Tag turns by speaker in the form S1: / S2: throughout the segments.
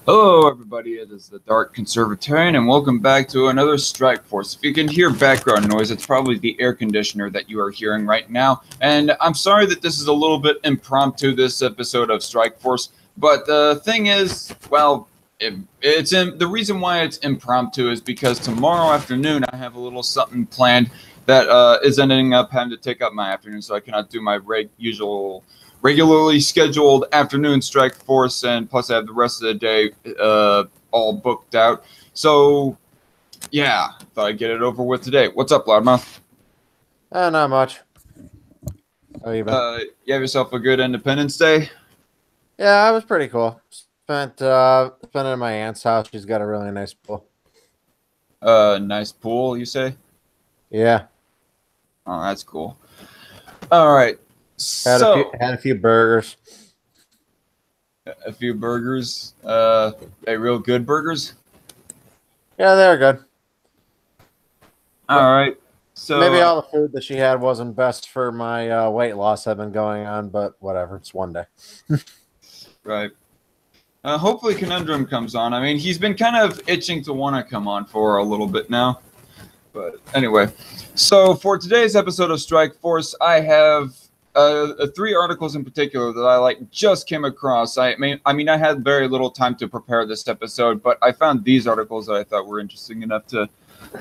S1: Hello, everybody. It is the Dark Conservatarian, and welcome back to another Strike Force. If you can hear background noise, it's probably the air conditioner that you are hearing right now. And I'm sorry that this is a little bit impromptu, this episode of Strike Force. But the thing is, well, the reason why it's impromptu is because tomorrow afternoon I have a little something planned that is ending up having to take up my afternoon, so I cannot do my regularly scheduled afternoon Strike Force, and plus I have the rest of the day all booked out. So, yeah, thought I'd get it over with today. What's up, Loudmouth?
S2: Not much. How you been?
S1: You have yourself a good Independence Day?
S2: Yeah, it was pretty cool. Spent it at my aunt's house. She's got a really nice pool.
S1: Nice pool, you say?
S2: Yeah.
S1: Oh, that's cool. All right.
S2: Had a few burgers.
S1: A few burgers. Real good burgers?
S2: Yeah, they're good.
S1: All right. So
S2: maybe all the food that she had wasn't best for my weight loss I've been going on, but whatever. It's one day.
S1: Right. Hopefully Conundrum comes on. I mean, he's been kind of itching to want to come on for a little bit now. But anyway, so for today's episode of Strike Force, I have three articles in particular that I just came across. I mean, I had very little time to prepare this episode, but I found these articles that I thought were interesting enough to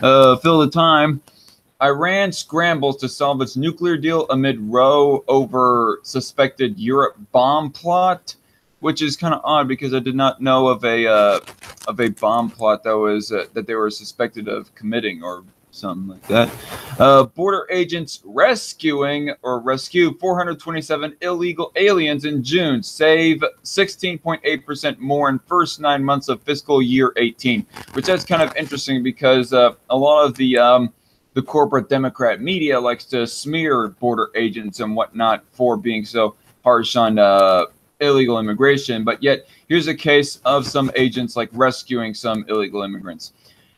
S1: fill the time. Iran scrambles to salvage nuclear deal amid row over suspected Europe bomb plot, which is kind of odd because I did not know of a bomb plot that was that they were suspected of committing or something like that. Border agents rescue 427 illegal aliens in June, save 16.8% more in first 9 months of fiscal year 18, which is kind of interesting because a lot of the corporate Democrat media likes to smear border agents and whatnot for being so harsh on illegal immigration, but yet here's a case of some agents rescuing some illegal immigrants.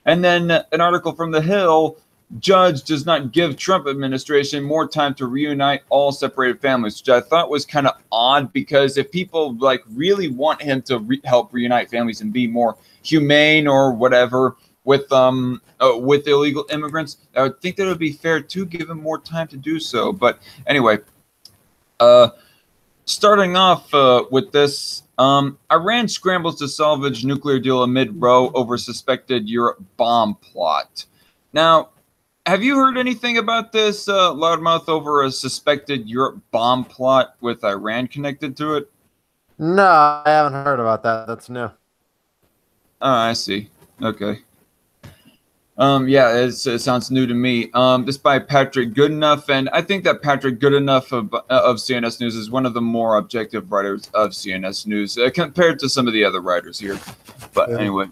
S1: And then an article from The Hill, judge does not give Trump administration more time to reunite all separated families, which I thought was kind of odd because if people really want him to help reunite families and be more humane or whatever with illegal immigrants, I would think that it would be fair to give him more time to do so. But anyway, starting off with this, Iran scrambles to salvage nuclear deal amid row over suspected Europe bomb plot. Now, have you heard anything about this, Loudmouth, over a suspected Europe bomb plot with Iran connected to it?
S2: No, I haven't heard about that. That's new.
S1: Oh, I see. Okay. Yeah, it sounds new to me. This by Patrick Goodenough, and I think that Patrick Goodenough of CNS News is one of the more objective writers of CNS News compared to some of the other writers here. But anyway,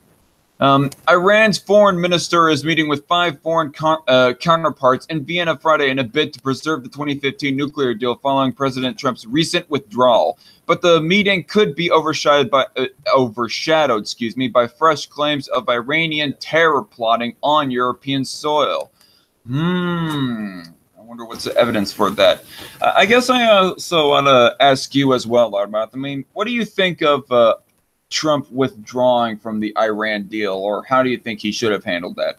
S1: Iran's foreign minister is meeting with 5 foreign counterparts in Vienna Friday in a bid to preserve the 2015 nuclear deal following President Trump's recent withdrawal. But the meeting could be overshadowed by fresh claims of Iranian terror plotting on European soil. I wonder what's the evidence for that. I guess I also want to ask you as well, Loudmouth. I mean, what do you think of Trump withdrawing from the Iran deal, or how do you think he should have handled that?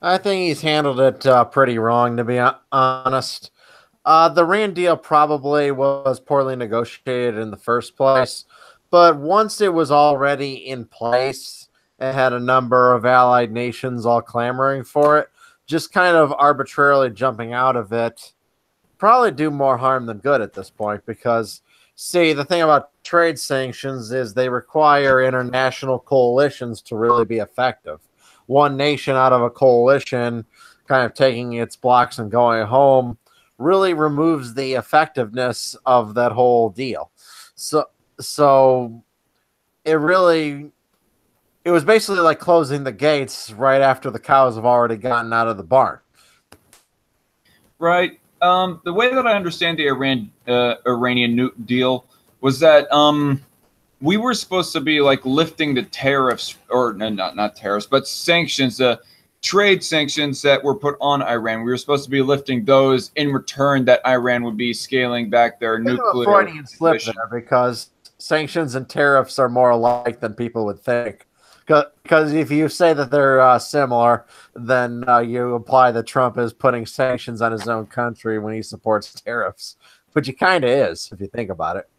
S2: I think he's handled it pretty wrong, to be honest. The Iran deal probably was poorly negotiated in the first place, but once it was already in place, it had a number of allied nations all clamoring for it. Just kind of arbitrarily jumping out of it probably do more harm than good at this point because, see, the thing about trade sanctions is they require international coalitions to really be effective. One nation out of a coalition kind of taking its blocks and going home really removes the effectiveness of that whole deal. So it was basically like closing the gates right after the cows have already gotten out of the barn.
S1: Right. The way that I understand the Iranian deal was that we were supposed to be lifting the tariffs, or not tariffs, but sanctions, trade sanctions that were put on Iran. We were supposed to be lifting those in return that Iran would be scaling back their nuclear.
S2: Freudian slip there because sanctions and tariffs are more alike than people would think. Because if you say that they're similar, then you imply that Trump is putting sanctions on his own country when he supports tariffs, which he kind of is, if you think about it.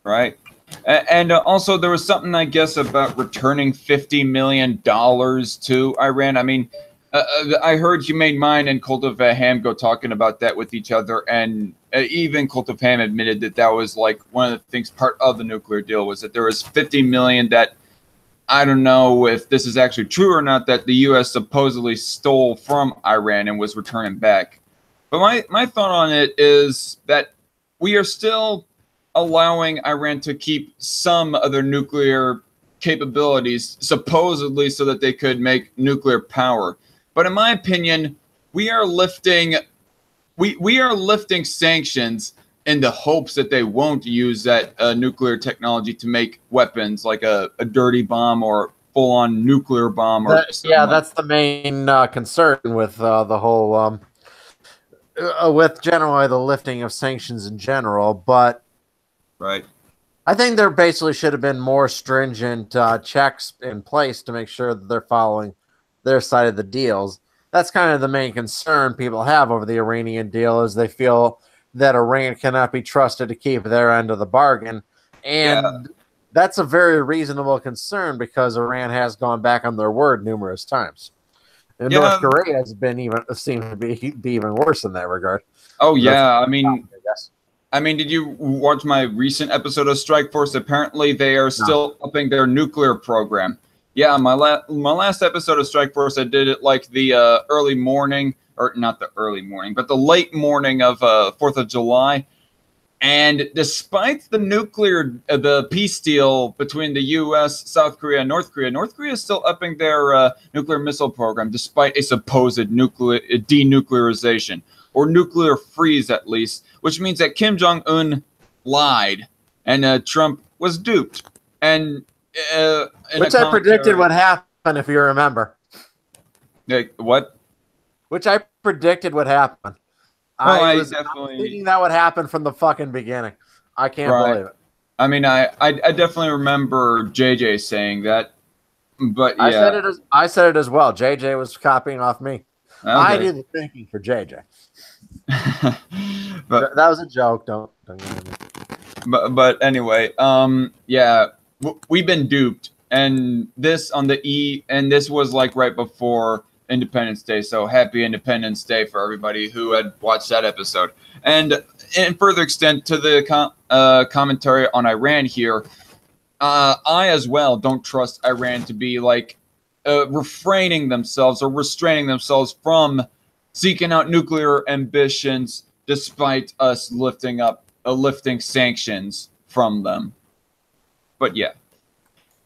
S1: Right. And also, there was something, I guess, about returning $50 million to Iran. I mean, I heard Humane Mind and Cult of Ham go talking about that with each other, and even Cult of Ham admitted that that was like one of the things, part of the nuclear deal, was that there was $50 million that, I don't know if this is actually true or not, that the U.S. supposedly stole from Iran and was returning back. But my thought on it is that we are still allowing Iran to keep some of their nuclear capabilities, supposedly so that they could make nuclear power. But in my opinion, we are lifting sanctions in the hopes that they won't use that nuclear technology to make weapons like a dirty bomb or full-on nuclear bomb.
S2: That's the main concern with the whole, with generally the lifting of sanctions in general. But
S1: right,
S2: I think there basically should have been more stringent checks in place to make sure that they're following their side of the deals. That's kind of the main concern people have over the Iranian deal, is they feel that Iran cannot be trusted to keep their end of the bargain. And that's a very reasonable concern, because Iran has gone back on their word numerous times. And North Korea has been seems to be even worse in that regard.
S1: Oh, yeah. I mean, did you watch my recent episode of Strike Force? Apparently, they are still upping their nuclear program. Yeah, my last episode of Strike Force, I did it like the early morning, or not the early morning, but the late morning of 4th of July. And despite the peace deal between the U.S., South Korea, and North Korea is still upping their nuclear missile program, despite a supposed denuclearization, or nuclear freeze at least, which means that Kim Jong-un lied and Trump was duped. And
S2: which I predicted would happen, if you remember.
S1: What?
S2: Which I predicted would happen. I was thinking that would happen from the fucking beginning. I can't believe it.
S1: I mean, I definitely remember JJ saying that, but yeah.
S2: I said it as well. JJ was copying off me. Okay. I did the thinking for JJ. But that was a joke. Don't get me.
S1: But anyway, yeah, we've been duped, and this was like right before Independence Day, so happy Independence Day for everybody who had watched that episode. And in further extent to the commentary on Iran here, I as well don't trust Iran to be like refraining themselves or restraining themselves from seeking out nuclear ambitions, despite us lifting sanctions from them. But yeah.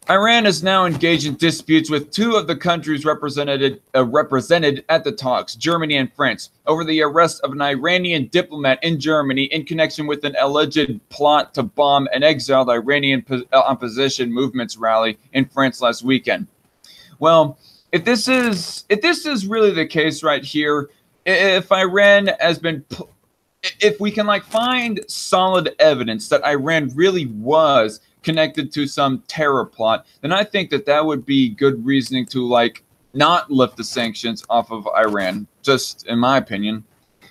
S1: Iran is now engaged in disputes with two of the countries represented at the talks, Germany and France, over the arrest of an Iranian diplomat in Germany in connection with an alleged plot to bomb an exiled Iranian opposition movement's rally in France last weekend. Well, if this is really the case right here, if Iran has been, if we can like find solid evidence that Iran really was connected to some terror plot, then I think that would be good reasoning to like not lift the sanctions off of Iran, just in my opinion.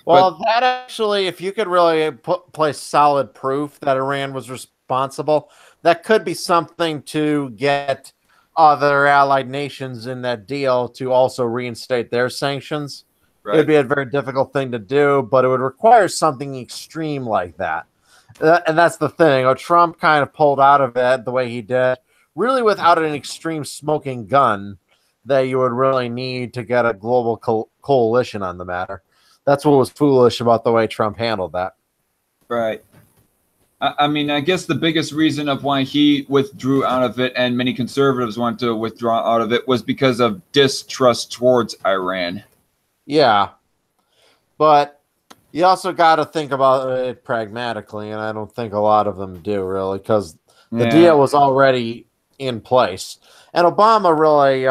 S2: Well, that actually, if you could really place solid proof that Iran was responsible, that could be something to get other allied nations in that deal to also reinstate their sanctions. Right. It'd be a very difficult thing to do, but it would require something extreme like that. And that's the thing. Trump kind of pulled out of it the way he did, really without an extreme smoking gun that you would really need to get a global coalition on the matter. That's what was foolish about the way Trump handled that.
S1: Right. I mean, I guess the biggest reason of why he withdrew out of it, and many conservatives want to withdraw out of it, was because of distrust towards Iran.
S2: Yeah. But you also got to think about it pragmatically, and I don't think a lot of them do, really, because the deal was already in place. And Obama really,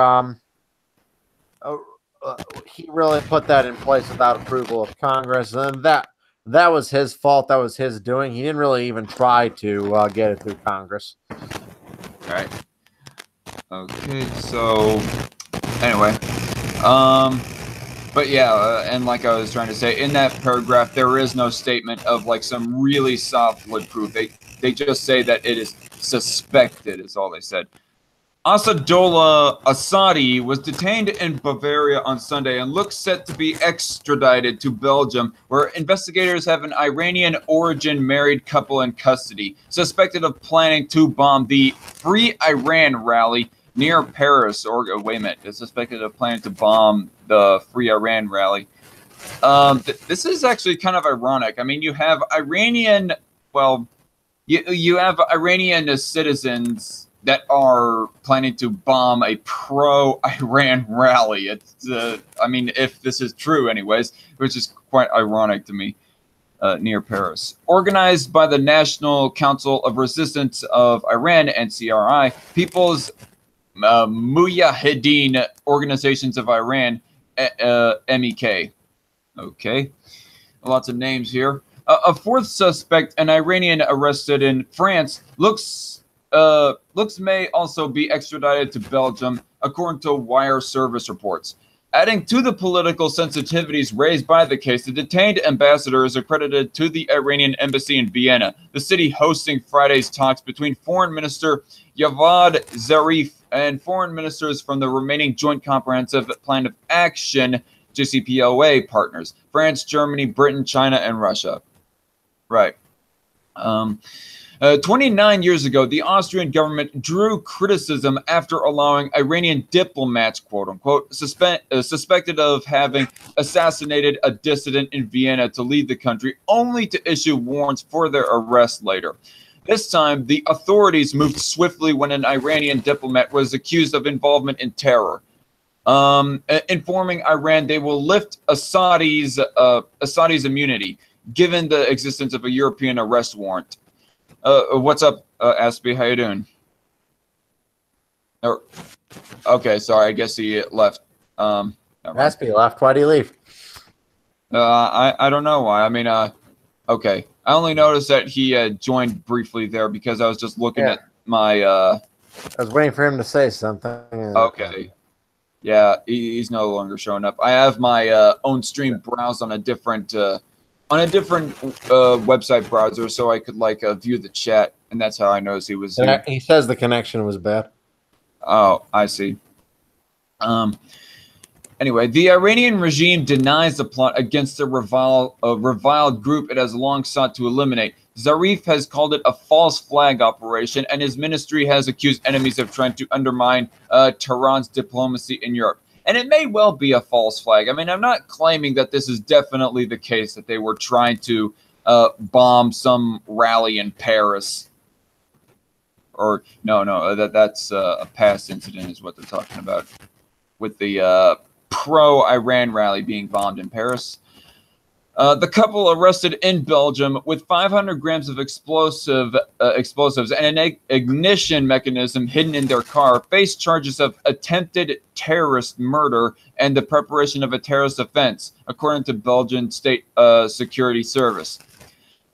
S2: he really put that in place without approval of Congress, and that that was his fault. That was his doing. He didn't really even try to get it through Congress.
S1: All right. Okay, so anyway, but yeah, and like I was trying to say, in that paragraph, there is no statement of like some really solid proof. They just say that it is suspected, is all they said. Asadollah Assadi was detained in Bavaria on Sunday and looks set to be extradited to Belgium, where investigators have an Iranian-origin married couple in custody, suspected of planning to bomb the Free Iran rally near Paris. Or wait a minute, they're suspected of planning to bomb the Free Iran rally. This is actually kind of ironic. I mean, you have Iranian, well, you have Iranian citizens that are planning to bomb a pro-Iran rally. It's, I mean, if this is true anyways, which is quite ironic to me, near Paris. Organized by the National Council of Resistance of Iran, NCRI, People's Mujahideen Organizations of Iran, MEK. Okay, lots of names here. A fourth suspect, an Iranian arrested in France, looks may also be extradited to Belgium, according to Wire service reports. Adding to the political sensitivities raised by the case, the detained ambassador is accredited to the Iranian embassy in Vienna, the city hosting Friday's talks between Foreign Minister Javad Zarif and foreign ministers from the remaining Joint Comprehensive Plan of Action, JCPOA partners, France, Germany, Britain, China, and Russia. Right. 29 years ago, the Austrian government drew criticism after allowing Iranian diplomats, quote-unquote, suspected of having assassinated a dissident in Vienna to leave the country, only to issue warrants for their arrest later. This time, the authorities moved swiftly when an Iranian diplomat was accused of involvement in terror, informing Iran they will lift Assadi's immunity, given the existence of a European arrest warrant. What's up, Aspie? How you doing? Okay, sorry. I guess he left.
S2: Aspie left. Why'd he leave?
S1: I don't know why. I mean, okay. I only noticed that he joined briefly there because I was just looking at my. I
S2: was waiting for him to say something.
S1: Okay. Yeah, he's no longer showing up. I have my own stream browsed on a different. On a different website browser, so I could like view the chat, and that's how I noticed he was here.
S2: He says the connection was bad.
S1: Oh, I see. Anyway, the Iranian regime denies the plot against a reviled group it has long sought to eliminate. Zarif has called it a false flag operation, and his ministry has accused enemies of trying to undermine Tehran's diplomacy in Europe. And it may well be a false flag. I mean, I'm not claiming that this is definitely the case, that they were trying to bomb some rally in Paris. Or, no, that's a past incident is what they're talking about. With the pro-Iran rally being bombed in Paris. The couple arrested in Belgium with 500 grams of explosives and an ignition mechanism hidden in their car face charges of attempted terrorist murder and the preparation of a terrorist offense, according to Belgian State Security Service.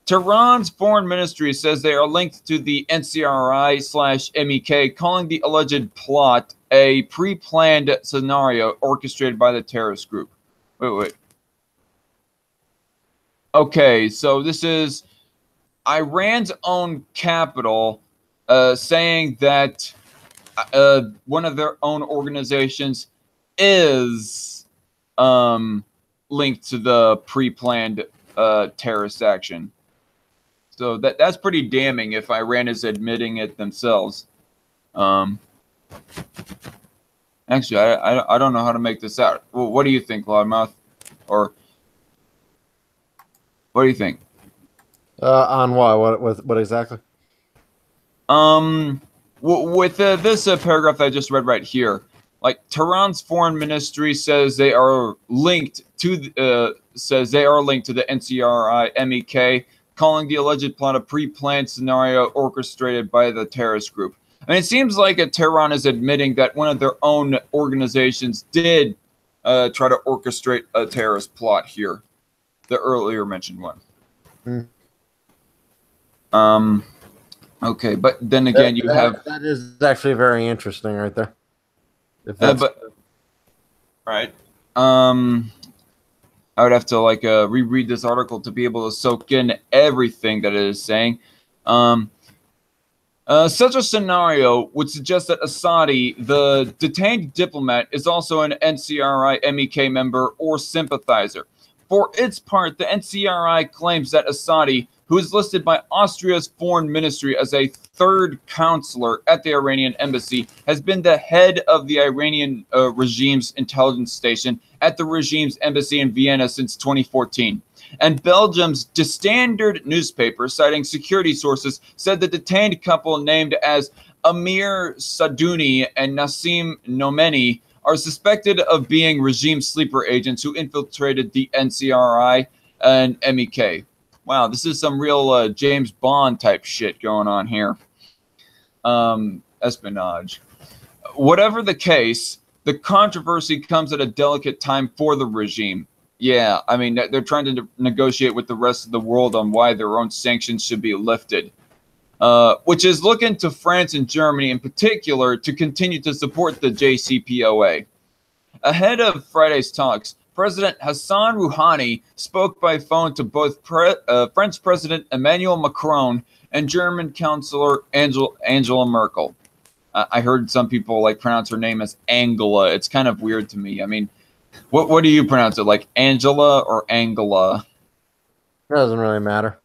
S1: Tehran's foreign ministry says they are linked to the NCRI/MEK, calling the alleged plot a pre-planned scenario orchestrated by the terrorist group. Wait. Okay, so this is Iran's own capital saying that one of their own organizations is linked to the pre-planned terrorist action. So that's pretty damning if Iran is admitting it themselves. Actually, I don't know how to make this out. Well, what do you think, Loudmouth? Or what do you think?
S2: On what? What exactly?
S1: With this paragraph that I just read right here, like Tehran's foreign ministry says they are linked to the NCRI MEK, calling the alleged plot a pre-planned scenario orchestrated by the terrorist group. I mean, it seems like Tehran is admitting that one of their own organizations did try to orchestrate a terrorist plot here. The earlier mentioned one.
S2: Hmm.
S1: Okay, but then again, you have
S2: that is actually very interesting right there. If that's
S1: but right. I would have to like reread this article to be able to soak in everything that it is saying. Um, Such a scenario would suggest that Assadi, the detained diplomat, is also an NCRI MEK member or sympathizer. For its part, the NCRI claims that Assadi, who is listed by Austria's foreign ministry as a third counselor at the Iranian embassy, has been the head of the Iranian regime's intelligence station at the regime's embassy in Vienna since 2014. And Belgium's De Standard newspaper, citing security sources, said the detained couple named as Amir Sadouni and Nassim Nomeni are suspected of being regime sleeper agents who infiltrated the NCRI and MEK. Wow, this is some real James Bond type shit going on here. Espionage. Whatever the case, the controversy comes at a delicate time for the regime. Yeah, I mean, they're trying to negotiate with the rest of the world on why their own sanctions should be lifted, which is looking to France and Germany in particular to continue to support the JCPOA. Ahead of Friday's talks, President Hassan Rouhani spoke by phone to both French President Emmanuel Macron and German Chancellor Angela Merkel. I heard some people like pronounce her name as Angela. It's kind of weird to me. I mean, what do you pronounce it? Like Angela or Angela?
S2: doesn't really matter.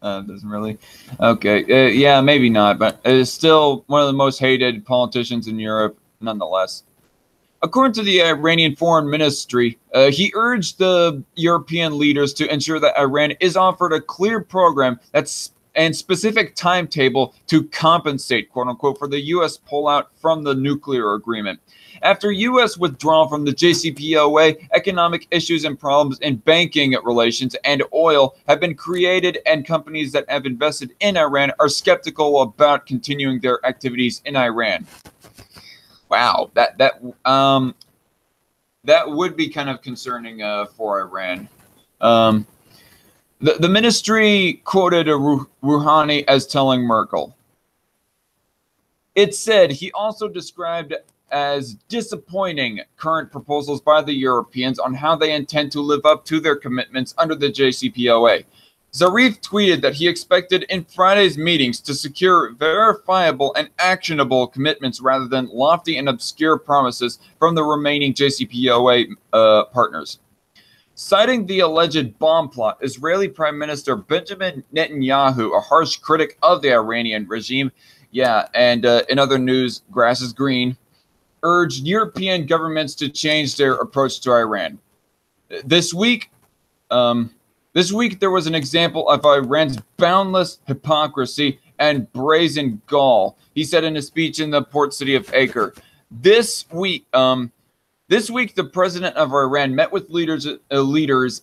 S1: Doesn't really. Okay. Yeah, maybe not, but it's still one of the most hated politicians in Europe, nonetheless. According to the Iranian Foreign Ministry, he urged the European leaders to ensure that Iran is offered a clear program and specific timetable to compensate, quote unquote, for the U.S. pullout from the nuclear agreement. After U.S. withdrawal from the JCPOA, economic issues and problems in banking relations and oil have been created, and companies that have invested in Iran are skeptical about continuing their activities in Iran. Wow, that would be kind of concerning for Iran. The ministry quoted Rouhani as telling Merkel. It said he also described as disappointing current proposals by the Europeans on how they intend to live up to their commitments under the JCPOA. Zarif tweeted that he expected in Friday's meetings to secure verifiable and actionable commitments rather than lofty and obscure promises from the remaining JCPOA partners. Citing the alleged bomb plot, Israeli Prime Minister Benjamin Netanyahu, a harsh critic of the Iranian regime, and in other news, grass is green, urged European governments to change their approach to Iran. This week, there was an example of Iran's boundless hypocrisy and brazen gall, he said in a speech in the port city of Acre. This week, the president of Iran met with leaders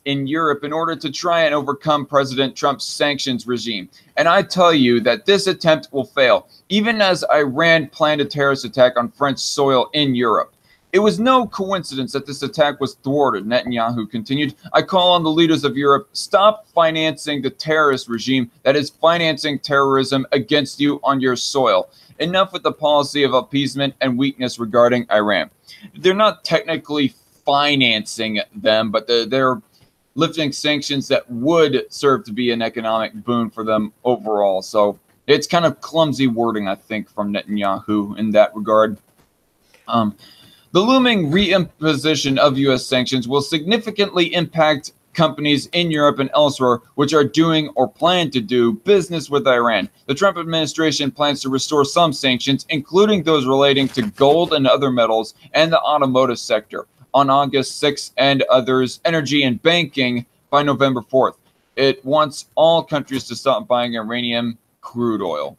S1: in Europe in order to try and overcome President Trump's sanctions regime. And I tell you that this attempt will fail, even as Iran planned a terrorist attack on French soil in Europe. It was no coincidence that this attack was thwarted, Netanyahu continued. I call on the leaders of Europe, stop financing the terrorist regime that is financing terrorism against you on your soil. Enough with the policy of appeasement and weakness regarding Iran. They're not technically financing them, but they're lifting sanctions that would serve to be an economic boon for them overall. So it's kind of clumsy wording, I think, from Netanyahu in that regard. The looming reimposition of U.S. sanctions will significantly impact companies in Europe and elsewhere which are doing or plan to do business with Iran. The Trump administration plans to restore some sanctions, including those relating to gold and other metals and the automotive sector, on August 6th, and others, energy and banking, by November 4th. It wants all countries to stop buying Iranian crude oil.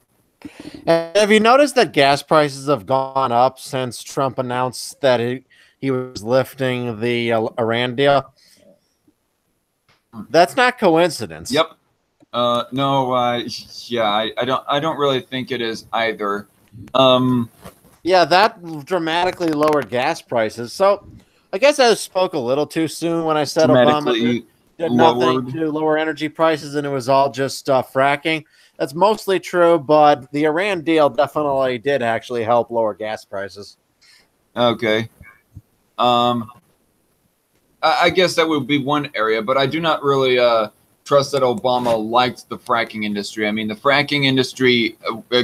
S2: And have you noticed that gas prices have gone up since Trump announced that he was lifting the Iran deal? That's not coincidence.
S1: Yep. No. Yeah. I don't really think it is either.
S2: Yeah, that dramatically lowered gas prices. So, I guess I spoke a little too soon when I said Obama did nothing
S1: lowered.
S2: to lower energy prices, and it was all just fracking. That's mostly true, but the Iran deal definitely did actually help lower gas prices.
S1: Okay. I guess that would be one area, but I do not really trust that Obama liked the fracking industry. I mean, the fracking industry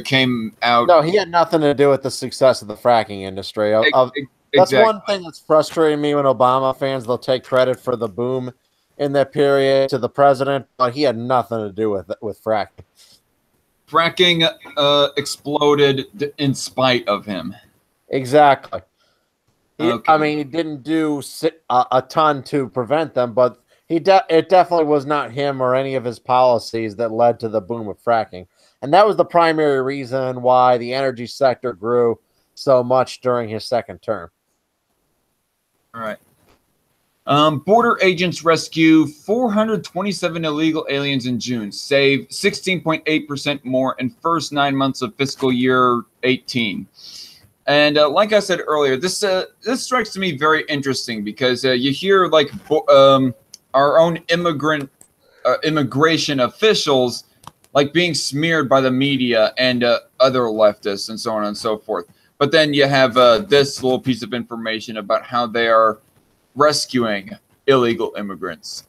S1: came out.
S2: No, he had nothing to do with the success of the fracking industry. That's
S1: Exactly.
S2: one thing that's frustrating me when Obama fans, they'll take credit for the boom in that period to the president, but he had nothing to do with fracking.
S1: Fracking exploded in spite of him.
S2: Exactly.
S1: Okay.
S2: I mean, he didn't do a ton to prevent them, but it definitely was not him or any of his policies that led to the boom of fracking. And that was the primary reason why the energy sector grew so much during his second term.
S1: All right. Border agents rescue 427 illegal aliens in June, save 16.8% more in first 9 months of fiscal year 18. And like I said earlier, this strikes me very interesting because you hear like our own immigration officials like being smeared by the media and other leftists and so on and so forth. But then you have this little piece of information about how they are rescuing illegal immigrants.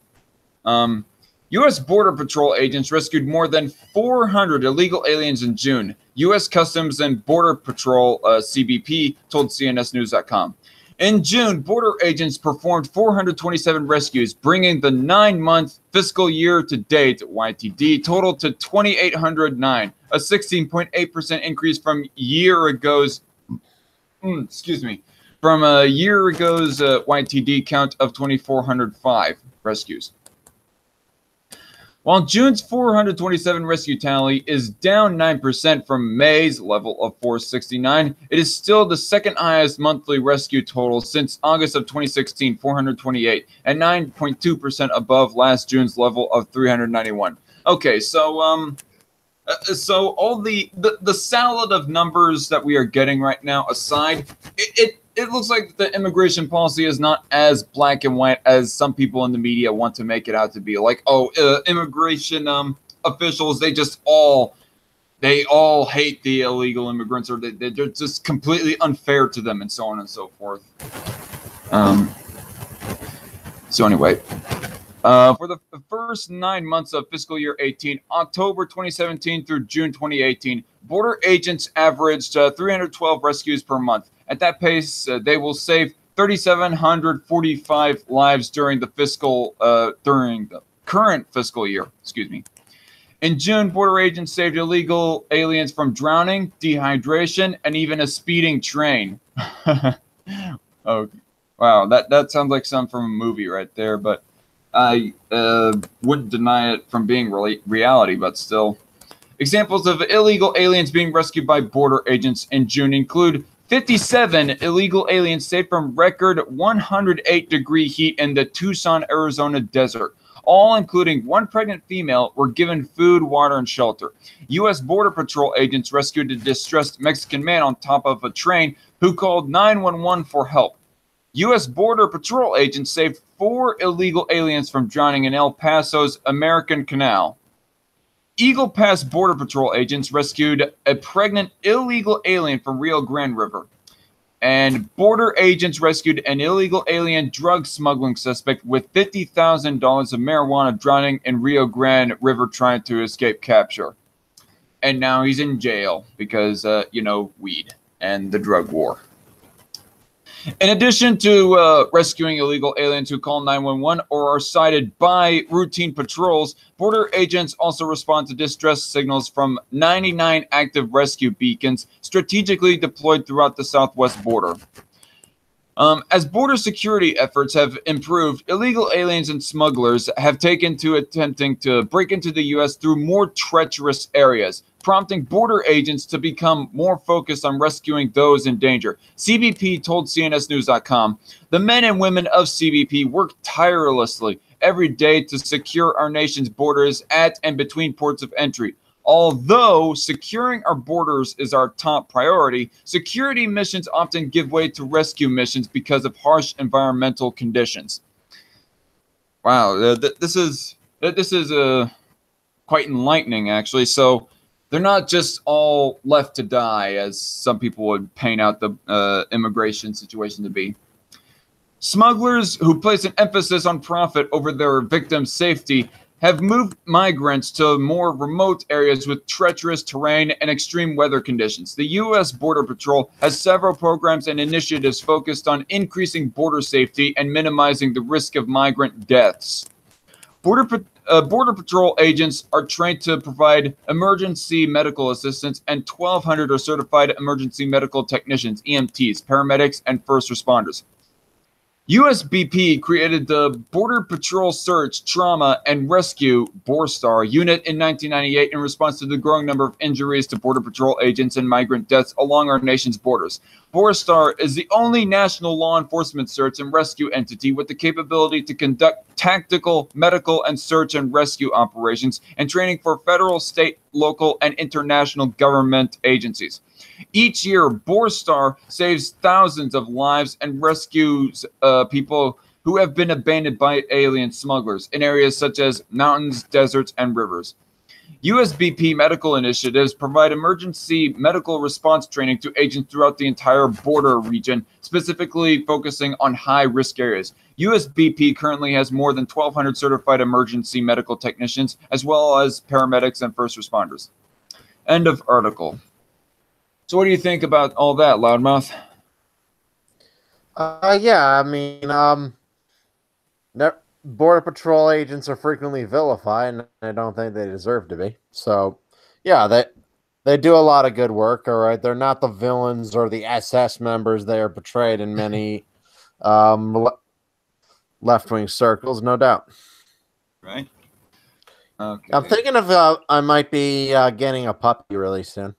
S1: U.S. Border Patrol agents rescued more than 400 illegal aliens in June. U.S. Customs and Border Patrol, CBP, told CNSnews.com. In June, border agents performed 427 rescues, bringing the 9-month fiscal year to date (YTD) total to 2,809, a 16.8% increase from year ago's. From a year ago's YTD count of 2,405 rescues. While June's 427 rescue tally is down 9% from May's level of 469, it is still the second highest monthly rescue total since August of 2016, 428, and 9.2% above last June's level of 391. Okay, so all the salad of numbers that we are getting right now aside, it looks like the immigration policy is not as black and white as some people in the media want to make it out to be. Like, immigration officials, they all hate the illegal immigrants, or they're just completely unfair to them, and so on and so forth. So anyway, for the first 9 months of fiscal year 18, October 2017 through June 2018, border agents averaged 312 rescues per month. At that pace, they will save 3,745 lives during the current fiscal year. Excuse me. In June, border agents saved illegal aliens from drowning, dehydration, and even a speeding train. Oh, wow, that sounds like something from a movie right there, but I wouldn't deny it from being reality, but still. Examples of illegal aliens being rescued by border agents in June include 57 illegal aliens saved from record 108-degree heat in the Tucson, Arizona desert. All, including one pregnant female, were given food, water, and shelter. U.S. Border Patrol agents rescued a distressed Mexican man on top of a train who called 911 for help. U.S. Border Patrol agents saved 4 illegal aliens from drowning in El Paso's American Canal. Eagle Pass Border Patrol agents rescued a pregnant illegal alien from Rio Grande River. And border agents rescued an illegal alien drug smuggling suspect with $50,000 of marijuana drowning in Rio Grande River trying to escape capture. And now he's in jail because, weed and the drug war. In addition to rescuing illegal aliens who call 911 or are cited by routine patrols, border agents also respond to distress signals from 99 active rescue beacons strategically deployed throughout the southwest border. As border security efforts have improved, illegal aliens and smugglers have taken to attempting to break into the U.S. through more treacherous areas, prompting border agents to become more focused on rescuing those in danger. CBP told CNSnews.com, "The men and women of CBP work tirelessly every day to secure our nation's borders at and between ports of entry. Although securing our borders is our top priority, security missions often give way to rescue missions because of harsh environmental conditions." Wow, this is quite enlightening, actually. So they're not just all left to die, as some people would paint out the immigration situation to be. Smugglers who place an emphasis on profit over their victims' safety have moved migrants to more remote areas with treacherous terrain and extreme weather conditions. The U.S. Border Patrol has several programs and initiatives focused on increasing border safety and minimizing the risk of migrant deaths. Border Patrol agents are trained to provide emergency medical assistance, and 1,200 are certified emergency medical technicians, EMTs, paramedics, and first responders. USBP created the Border Patrol Search, Trauma, and Rescue (BORSTAR) unit in 1998 in response to the growing number of injuries to Border Patrol agents and migrant deaths along our nation's borders. BORSTAR is the only national law enforcement search and rescue entity with the capability to conduct tactical, medical, and search and rescue operations and training for federal, state, local, and international government agencies. Each year, BORSTAR saves thousands of lives and rescues people who have been abandoned by alien smugglers in areas such as mountains, deserts, and rivers. USBP medical initiatives provide emergency medical response training to agents throughout the entire border region, specifically focusing on high-risk areas. USBP currently has more than 1,200 certified emergency medical technicians, as well as paramedics and first responders. End of article. So what do you think about all that, Loudmouth?
S2: Yeah, I mean, Border Patrol agents are frequently vilified, and I don't think they deserve to be. So, yeah, they do a lot of good work, all right? They're not the villains or the SS members they are portrayed in many left-wing circles, no doubt.
S1: Right. Okay.
S2: I'm thinking of I might be getting a puppy really soon.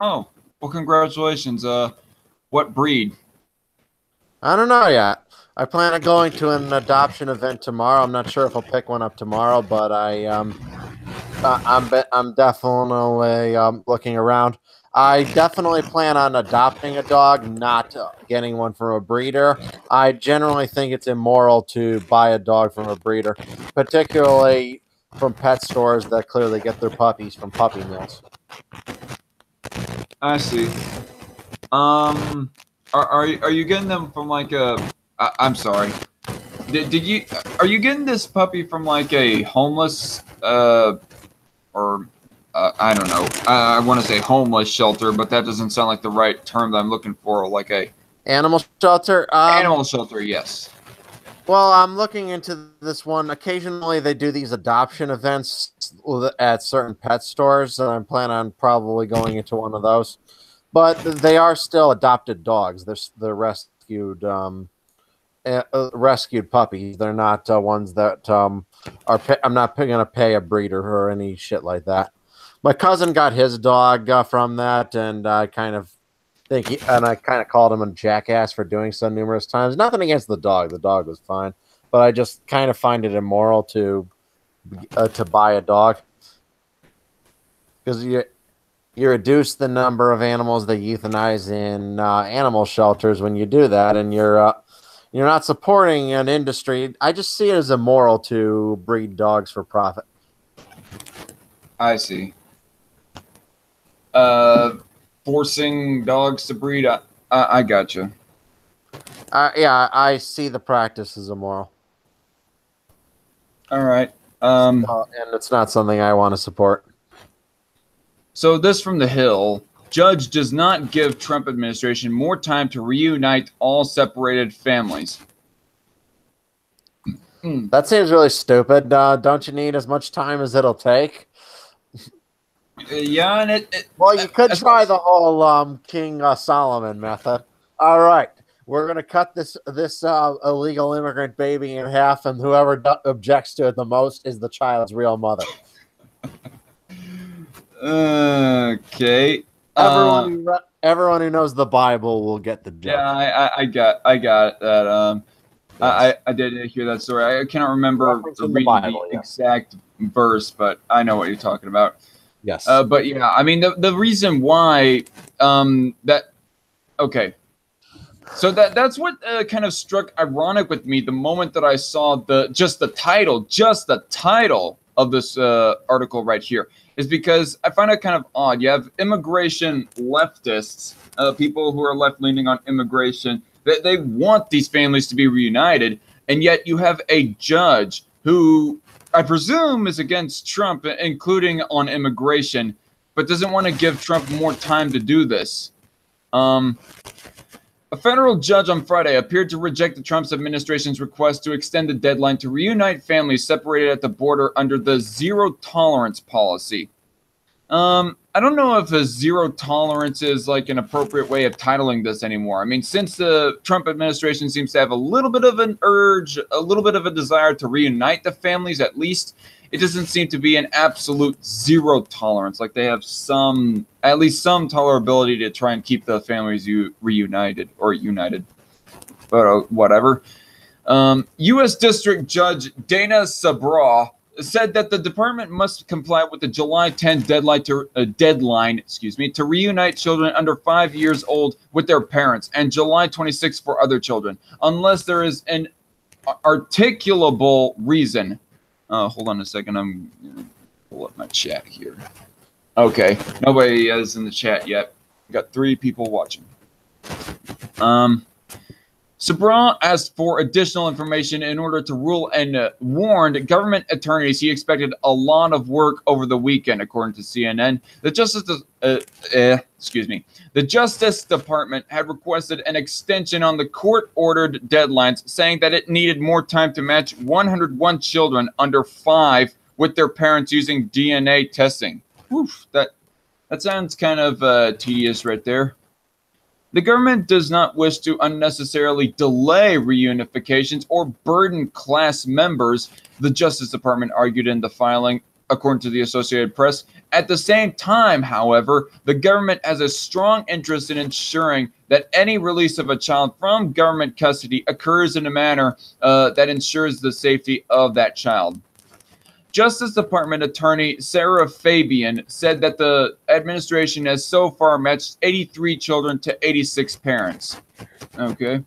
S1: Oh, well, congratulations. What breed?
S2: I don't know yet. I plan on going to an adoption event tomorrow. I'm not sure if I'll pick one up tomorrow, but I'm definitely looking around. I definitely plan on adopting a dog, not getting one from a breeder. I generally think it's immoral to buy a dog from a breeder, particularly from pet stores that clearly get their puppies from puppy mills.
S1: I see. Are you getting them from like a? I'm sorry. Did you? Are you getting this puppy from like a homeless or I don't know. I want to say homeless shelter, but that doesn't sound like the right term that I'm looking for. Like a
S2: animal shelter.
S1: Animal shelter, yes.
S2: Well, I'm looking into this one. Occasionally, they do these adoption events at certain pet stores, and I'm planning on probably going into one of those. But they are still adopted dogs. They're rescued rescued puppies. They're not ones that are. I'm not going to pay a breeder or any shit like that. My cousin got his dog from that, and I kind of called him a jackass for doing so numerous times. Nothing against the dog. The dog was fine. But I just kind of find it immoral to buy a dog. Because you reduce the number of animals they euthanize in animal shelters when you do that, and you're not supporting an industry. I just see it as immoral to breed dogs for profit.
S1: I see. Forcing dogs to breed. I gotcha.
S2: Yeah, I see the practice as immoral.
S1: All right.
S2: And it's not something I want to support.
S1: So this from the Hill. Judge does not give Trump administration more time to reunite all separated families.
S2: That seems really stupid. Don't you need as much time as it'll take?
S1: Yeah, and
S2: well, you could try the whole King Solomon method. All right, we're gonna cut this illegal immigrant baby in half, and whoever objects to it the most is the child's real mother.
S1: Okay.
S2: Everyone who knows the Bible will get the joke.
S1: Yeah, I got that. Yes. I did hear that story. I cannot remember the exact verse, but I know what you're talking about.
S2: Yes.
S1: But yeah, I mean the reason why okay. So that's what kind of struck ironic with me the moment that I saw just the title of this article right here, is because I find it kind of odd. You have immigration leftists, people who are left leaning on immigration, that they want these families to be reunited, and yet you have a judge who I presume is against Trump, including on immigration, but doesn't want to give Trump more time to do this. A federal judge on Friday appeared to reject the Trump administration's request to extend the deadline to reunite families separated at the border under the zero tolerance policy. I don't know if a zero tolerance is like an appropriate way of titling this anymore. I mean, since the Trump administration seems to have a little bit of an urge, a little bit of a desire to reunite the families at least, it doesn't seem to be an absolute zero tolerance. Like they have at least some tolerability to try and keep the families reunited or united. But whatever. U.S. District Judge Dana Sabraw said that the department must comply with the July 10 deadline to reunite children under 5 years old with their parents, and July 26 for other children, unless there is an articulable reason. Hold on a second. I'm gonna pull up my chat here. Okay, nobody is in the chat yet. Got 3 people watching. Sabraw asked for additional information in order to rule and warned government attorneys he expected a lot of work over the weekend, according to CNN. The Justice Department had requested an extension on the court-ordered deadlines, saying that it needed more time to match 101 children under 5 with their parents using DNA testing. Oof, that sounds kind of tedious right there. The government does not wish to unnecessarily delay reunifications or burden class members, the Justice Department argued in the filing, according to the Associated Press. At the same time, however, the government has a strong interest in ensuring that any release of a child from government custody occurs in a manner that ensures the safety of that child. Justice Department Attorney Sarah Fabian said that the administration has so far matched 83 children to 86 parents. Okay.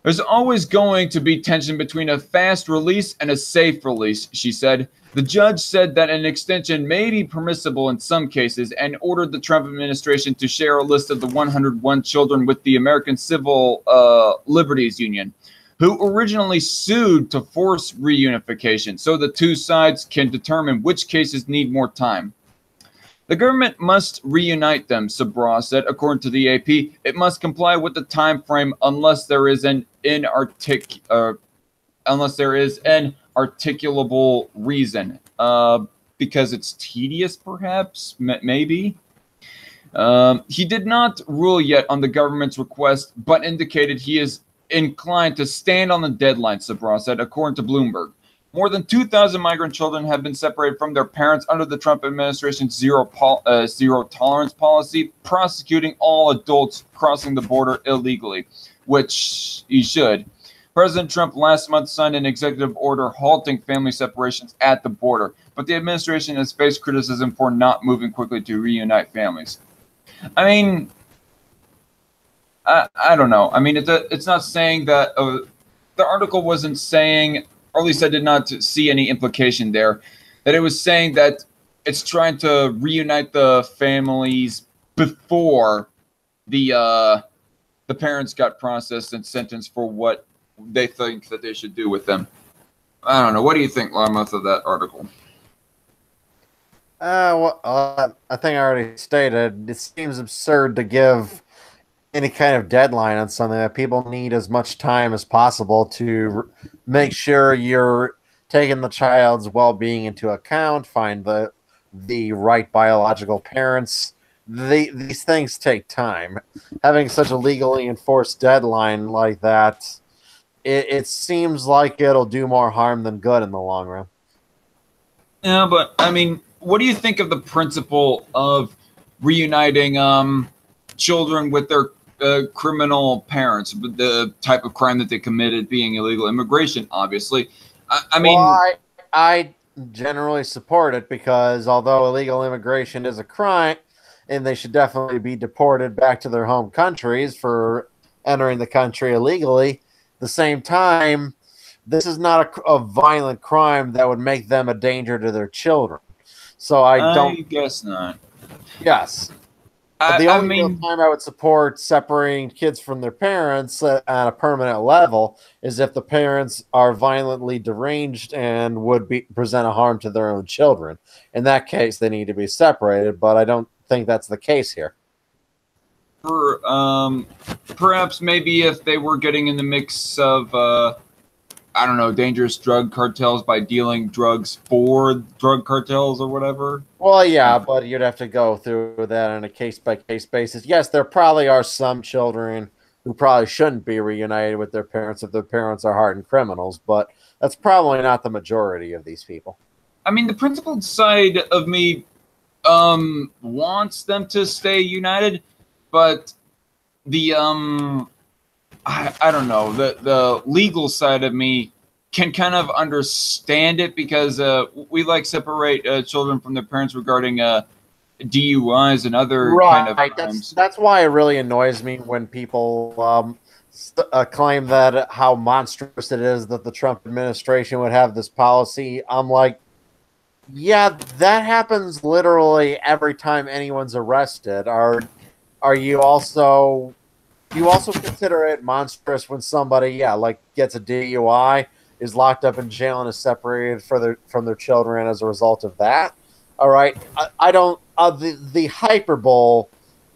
S1: There's always going to be tension between a fast release and a safe release, she said. The judge said that an extension may be permissible in some cases and ordered the Trump administration to share a list of the 101 children with the American Civil Liberties Union, who originally sued to force reunification, so the two sides can determine which cases need more time. The government must reunite them, Sabraw said, according to the AP. It must comply with the time frame unless there is an articulable reason. Because it's tedious, perhaps, maybe. He did not rule yet on the government's request, but indicated he is inclined to stand on the deadline, Sabraw said, according to Bloomberg. More than 2,000 migrant children have been separated from their parents under the Trump administration's zero tolerance policy, prosecuting all adults crossing the border illegally, which he should. President Trump last month signed an executive order halting family separations at the border, but the administration has faced criticism for not moving quickly to reunite families. I mean, I don't know. I mean, it's not saying that the article wasn't saying, or at least I did not see any implication there, that it was saying that it's trying to reunite the families before the parents got processed and sentenced for what they think that they should do with them. I don't know. What do you think, Larmuth, of that article?
S2: I think I already stated, it seems absurd to give any kind of deadline on something that people need as much time as possible to make sure you're taking the child's well-being into account, find the right biological parents. These things take time. Having such a legally enforced deadline like that, it seems like it'll do more harm than good in the long run.
S1: Yeah, but I mean, what do you think of the principle of reuniting children with their criminal parents, the type of crime that they committed being illegal immigration, obviously? I mean...
S2: Well, I generally support it because although illegal immigration is a crime, and they should definitely be deported back to their home countries for entering the country illegally. At the same time, this is not a violent crime that would make them a danger to their children. So I don't.
S1: I guess not.
S2: Yes.
S1: I,
S2: The
S1: I
S2: only real
S1: mean,
S2: time I would support separating kids from their parents on a permanent level is if the parents are violently deranged and would present a harm to their own children. In that case, they need to be separated, but I don't think that's the case here.
S1: for perhaps maybe if they were getting in the mix of I don't know, dangerous drug cartels by dealing drugs for drug cartels or whatever.
S2: Well, yeah, but you'd have to go through that on a case-by-case basis. Yes, there probably are some children who probably shouldn't be reunited with their parents if their parents are hardened criminals, but that's probably not the majority of these people.
S1: I mean, the principled side of me wants them to stay united, but the I don't know, the legal side of me can kind of understand it because we like separate children from their parents regarding DUIs and other kind of crimes.
S2: That's why it really annoys me when people claim that how monstrous it is that the Trump administration would have this policy. I'm like, yeah, that happens literally every time anyone's arrested. Are you also consider it monstrous when somebody, like gets a DUI, is locked up in jail and is separated from their children as a result of that? All right, I don't. The hyperbole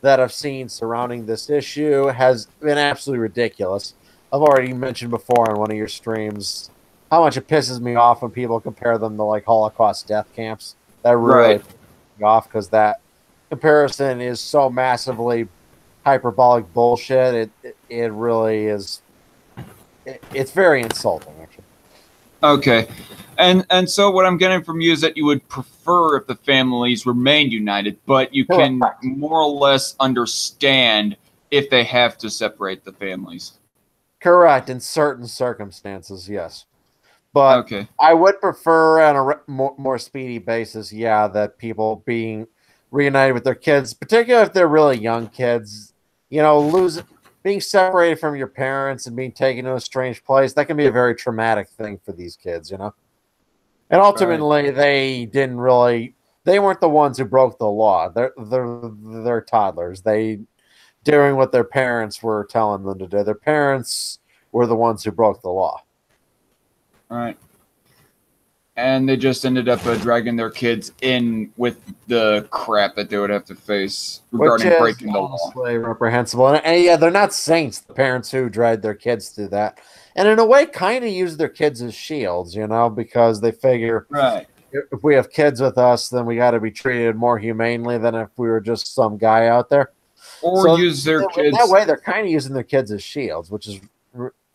S2: that I've seen surrounding this issue has been absolutely ridiculous. I've already mentioned before on one of your streams how much it pisses me off when people compare them to like Holocaust death camps. That really pisses me off because that comparison is so massively hyperbolic bullshit. It really is. It's very insulting, actually.
S1: Okay, and so what I'm getting from you is that you would prefer if the families remained united, but you can more or less understand if they have to separate the families.
S2: Correct, in certain circumstances, yes. But
S1: okay,
S2: I would prefer on a more speedy basis, that people being reunited with their kids, particularly if they're really young kids, being separated from your parents and being taken to a strange place, that can be a very traumatic thing for these kids, And ultimately, they weren't the ones who broke the law. They're toddlers. They doing what their parents were telling them to do. Their parents were the ones who broke the law.
S1: all right. And they just ended up dragging their kids in with the crap that they would have to face regarding breaking the law.
S2: Reprehensible. And they're not saints, the parents who dragged their kids through that. And in a way, kind of use their kids as shields, because they figure if we have kids with us, then we got to be treated more humanely than if we were just some guy out there.
S1: Or use their kids.
S2: That way, they're kind of using their kids as shields, which is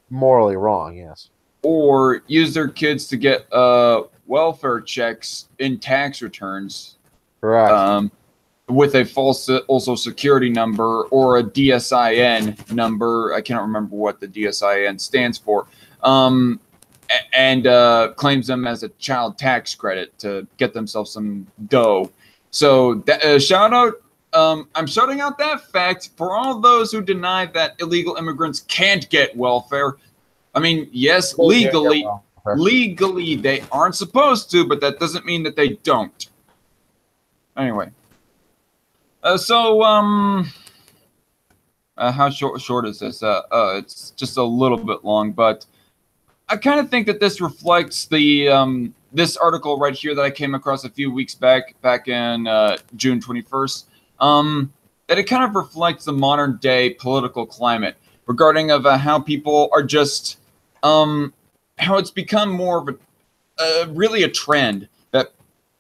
S2: morally wrong, yes.
S1: Or use their kids to get welfare checks in tax returns.
S2: Correct.
S1: With a false also security number or a DSIN number. I can't remember what the DSIN stands for. And claims them as a child tax credit to get themselves some dough. So shout out. I'm shouting out that fact for all those who deny that illegal immigrants can't get welfare. I mean, yes, legally they aren't supposed to, but that doesn't mean that they don't. Anyway, how short is this? It's just a little bit long, but I kind of think that this reflects the this article right here that I came across a few weeks back in June 21st. That it kind of reflects the modern day political climate regarding of how people are just how it's become more of really a trend that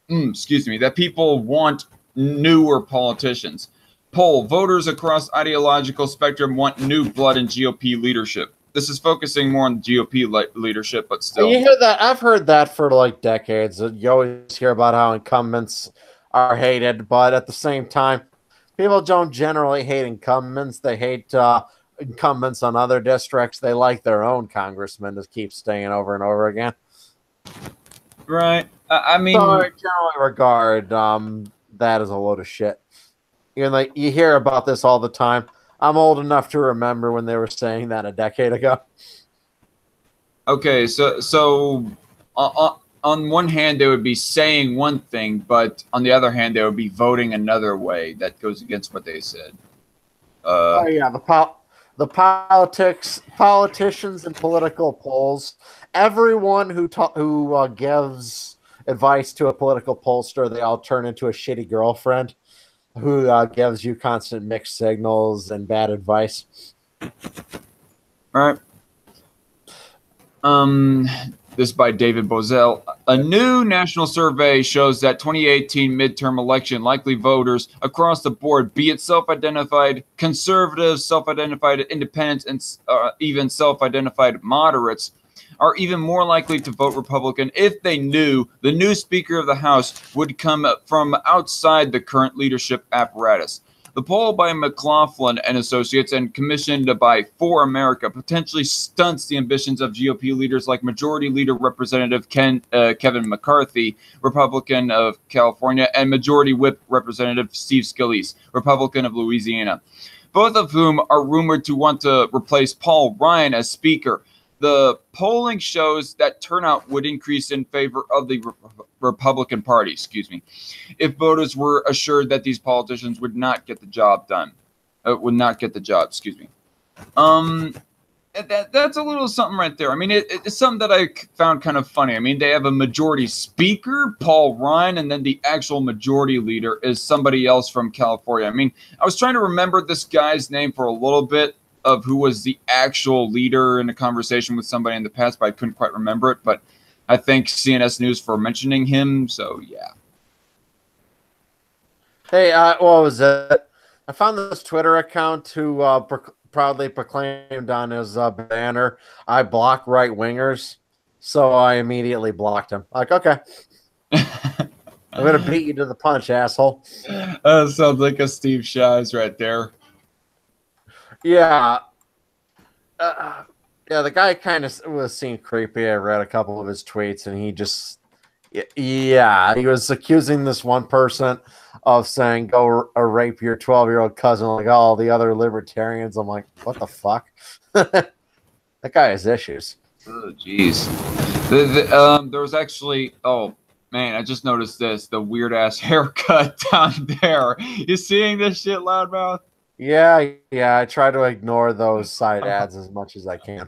S1: that people want newer politicians. Poll: voters across ideological spectrum want new blood in GOP leadership. This is focusing more on GOP leadership, but still.
S2: You hear that? I've heard that for like decades. You always hear about how incumbents are hated, but at the same time, people don't generally hate incumbents. They hate incumbents on other districts. They like their own congressman to keep staying over and over again.
S1: Right. I mean,
S2: so I generally regard that as a load of shit. You hear about this all the time. I'm old enough to remember when they were saying that a decade ago.
S1: Okay, so on one hand, they would be saying one thing, but on the other hand, they would be voting another way that goes against what they said.
S2: Oh yeah, the politicians and political polls. Everyone who gives advice to a political pollster, they all turn into a shitty girlfriend who gives you constant mixed signals and bad advice.
S1: All right. This by David Bozell. A new national survey shows that 2018 midterm election likely voters across the board, be it self-identified conservatives, self-identified independents, and even self-identified moderates, are even more likely to vote Republican if they knew the new Speaker of the House would come from outside the current leadership apparatus. The poll by McLaughlin and Associates and commissioned by For America potentially stunts the ambitions of GOP leaders like Majority Leader Representative Kevin McCarthy, Republican of California, and Majority Whip Representative Steve Scalise, Republican of Louisiana, both of whom are rumored to want to replace Paul Ryan as Speaker. The polling shows that turnout would increase in favor of the Republican Party, if voters were assured that these politicians would not get the job done. That's a little something right there. I mean, it's something that I found kind of funny. I mean, they have a majority speaker, Paul Ryan, and then the actual majority leader is somebody else from California. I mean, I was trying to remember this guy's name for a little bit, of who was the actual leader in a conversation with somebody in the past, but I couldn't quite remember it. But I thank CNS News for mentioning him. So, yeah.
S2: Hey, what was it? I found this Twitter account who proudly proclaimed on his banner, "I block right wingers." So I immediately blocked him. Like, okay. I'm going to beat you to the punch, asshole.
S1: Sounds like a Steve Shives right there.
S2: Yeah. Yeah, the guy kind of was seen creepy. I read a couple of his tweets, and he just, yeah, he was accusing this one person of saying, go rape your 12-year-old cousin like all the other libertarians. I'm like, what the fuck? That guy has issues.
S1: Oh, jeez. There was actually, oh, man, I just noticed this, the weird-ass haircut down there. You seeing this shit, Loudmouth?
S2: Yeah, I try to ignore those side ads as much as I can.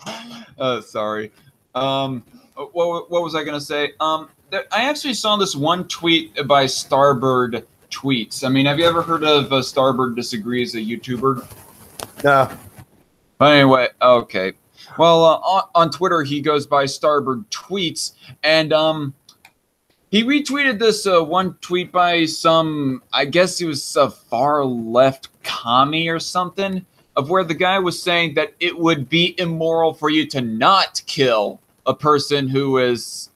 S1: Sorry. What was I gonna say? I actually saw this one tweet by Starbird Tweets. I mean, have you ever heard of Starbird Disagrees, a YouTuber?
S2: No.
S1: But anyway, okay. Well, on Twitter he goes by Starbird Tweets, and he retweeted this one tweet by some, I guess he was a far left commie or something, of where the guy was saying that it would be immoral for you to not kill a person who is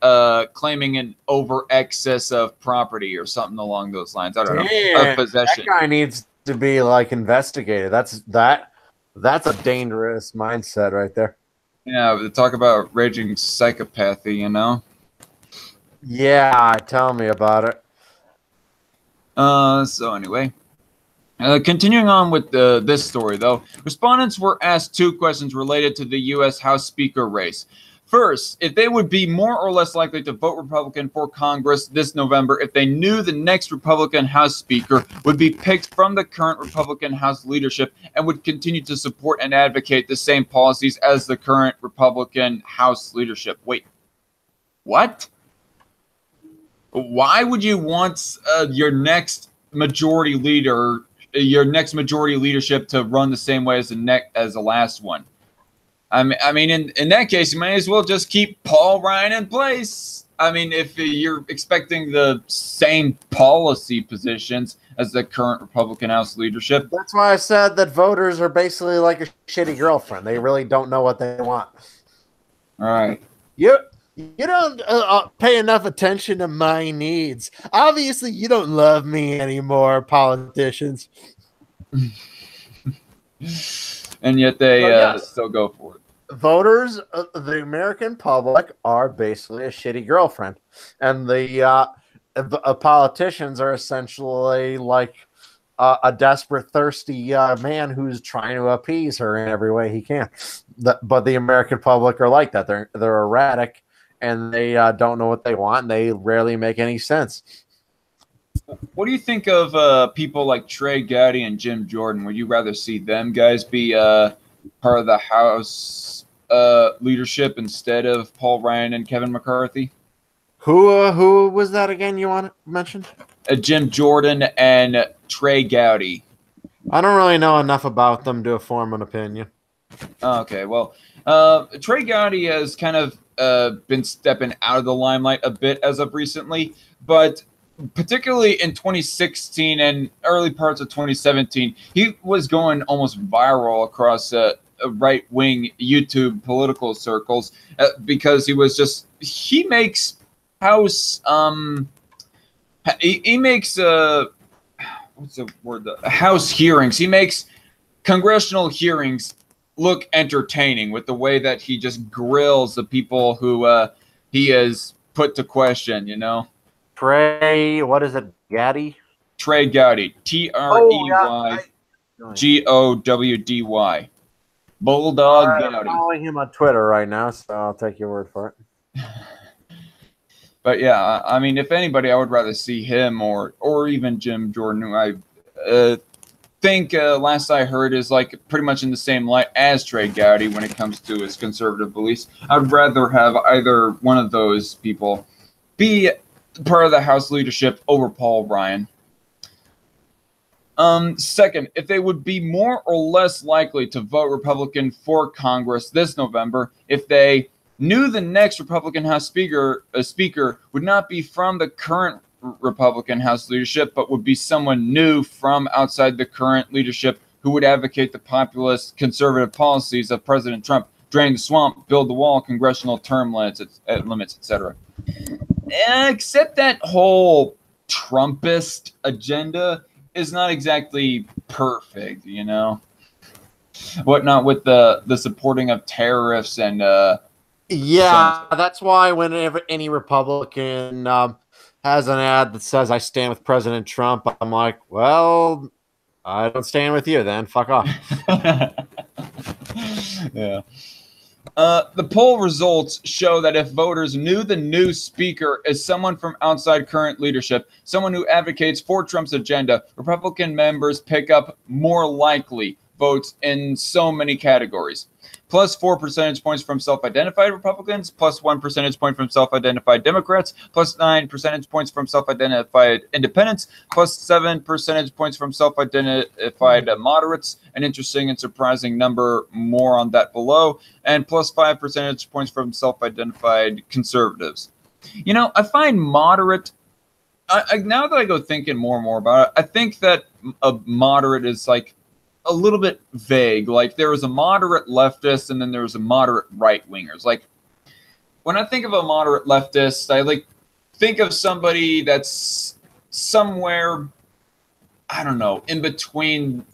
S1: claiming an over excess of property or something along those lines. I don't know. Of possession.
S2: That guy needs to be like investigated. That's a dangerous mindset right there.
S1: Yeah, talk about raging psychopathy, you know?
S2: Yeah, tell me about it.
S1: So anyway, continuing on with this story, though, respondents were asked two questions related to the U.S. House Speaker race. First, if they would be more or less likely to vote Republican for Congress this November if they knew the next Republican House Speaker would be picked from the current Republican House leadership and would continue to support and advocate the same policies as the current Republican House leadership. Wait, what? Why would you want your next majority leader, your next majority leadership to run the same way as the last one? I mean, in that case, you may as well just keep Paul Ryan in place. I mean, if you're expecting the same policy positions as the current Republican House leadership.
S2: That's why I said that voters are basically like a shitty girlfriend. They really don't know what they want.
S1: All right.
S2: You don't pay enough attention to my needs. Obviously, you don't love me anymore, politicians.
S1: And yet they still go for it.
S2: Voters, the American public, are basically a shitty girlfriend. And the politicians are essentially like a desperate, thirsty man who's trying to appease her in every way he can. But the American public are like that. They're erratic, and they don't know what they want, and they rarely make any sense.
S1: What do you think of people like Trey Gowdy and Jim Jordan? Would you rather see them guys be part of the House leadership instead of Paul Ryan and Kevin McCarthy?
S2: Who was that again? You want to mention?
S1: Jim Jordan and Trey Gowdy.
S2: I don't really know enough about them to form an opinion.
S1: Okay, well, Trey Gowdy has kind of been stepping out of the limelight a bit as of recently, but particularly in 2016 and early parts of 2017, he was going almost viral across right-wing YouTube political circles because he makes house he makes what's the word, house hearings. He makes congressional hearings look entertaining with the way that he just grills the people who he has put to question, you know.
S2: Trey, what is it, Gowdy?
S1: Trey Gowdy, TREYGOWDY. Bulldog Gowdy.
S2: I'm following him on Twitter right now, so I'll take your word for it.
S1: But yeah, I mean, if anybody, I would rather see him or even Jim Jordan, who I think last I heard is like pretty much in the same light as Trey Gowdy when it comes to his conservative beliefs. I'd rather have either one of those people be part of the House leadership over Paul Ryan. Second, if they would be more or less likely to vote Republican for Congress this November if they knew the next Republican House speaker would not be from the current Republican House leadership, but would be someone new from outside the current leadership who would advocate the populist conservative policies of President Trump, drain the swamp, build the wall, congressional term limits, etc. Except that whole Trumpist agenda is not exactly perfect, you know. Whatnot with the supporting of tariffs and
S2: yeah, that's why whenever any Republican has an ad that says "I stand with President Trump," I'm like, well, I don't stand with you then. Fuck off.
S1: Yeah. The poll results show that if voters knew the new speaker is someone from outside current leadership, someone who advocates for Trump's agenda, Republican members pick up more likely votes in so many categories. Plus 4 percentage points from self-identified Republicans, plus 1 percentage point from self-identified Democrats, plus 9 percentage points from self-identified independents, plus 7 percentage points from self-identified moderates, an interesting and surprising number, more on that below, and plus 5 percentage points from self-identified conservatives. You know, I find moderate, now that I go thinking more and more about it, I think that a moderate is like a little bit vague. Like there was a moderate leftist and then there was a moderate right wingers. Like when I think of a moderate leftist, I like think of somebody that's somewhere, I don't know, in between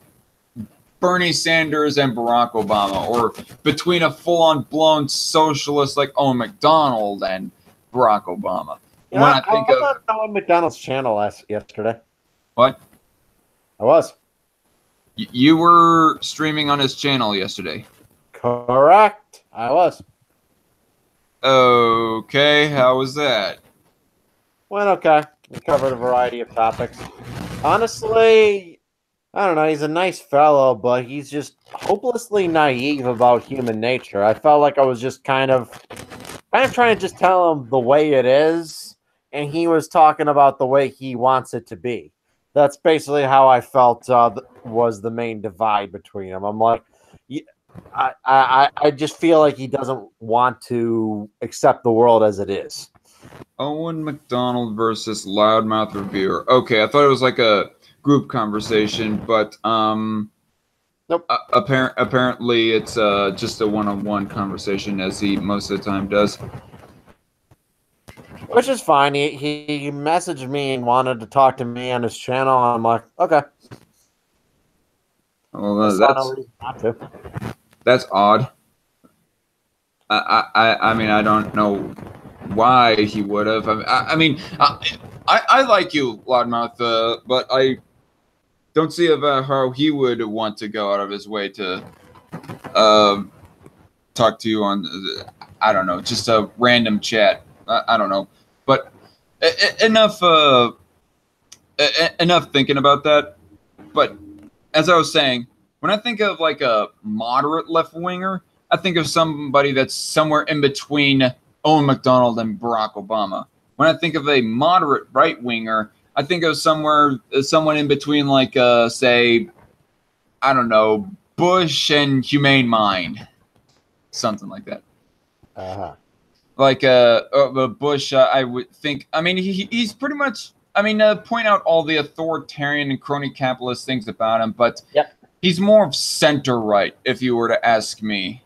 S1: Bernie Sanders and Barack Obama, or between a full-on blown socialist like Owen McDonald and Barack Obama.
S2: Yeah, when I think of Owen McDonald's channel yesterday.
S1: What?
S2: I was.
S1: You were streaming on his channel yesterday.
S2: Correct. I was.
S1: Okay, how was that?
S2: Went okay. We covered a variety of topics. Honestly, I don't know. He's a nice fellow, but he's just hopelessly naive about human nature. I felt like I was just kind of trying to just tell him the way it is, and he was talking about the way he wants it to be. That's basically how I felt was the main divide between them. I'm like, I just feel like he doesn't want to accept the world as it is.
S1: Owen McDonald versus Loudmouth Reviewer. Okay, I thought it was like a group conversation, but
S2: nope.
S1: Apparently it's just a one-on-one conversation, as he most of the time does.
S2: Which is fine. He messaged me and wanted to talk to me on his channel. And I'm like, okay.
S1: Well, that's odd. I mean, I don't know why he would have. I mean, I like you, Loudmouth, but I don't see about how he would want to go out of his way to talk to you on, I don't know, just a random chat. I don't know, but enough enough thinking about that. But as I was saying, when I think of like a moderate left winger, I think of somebody that's somewhere in between Owen McDonald and Barack Obama. When I think of a moderate right winger, I think of someone in between, like say, I don't know, Bush and Humane Mind, something like that. Like Bush, I would think. I mean, he's pretty much. I mean, point out all the authoritarian and crony capitalist things about him, but he's more of center right. If you were to ask me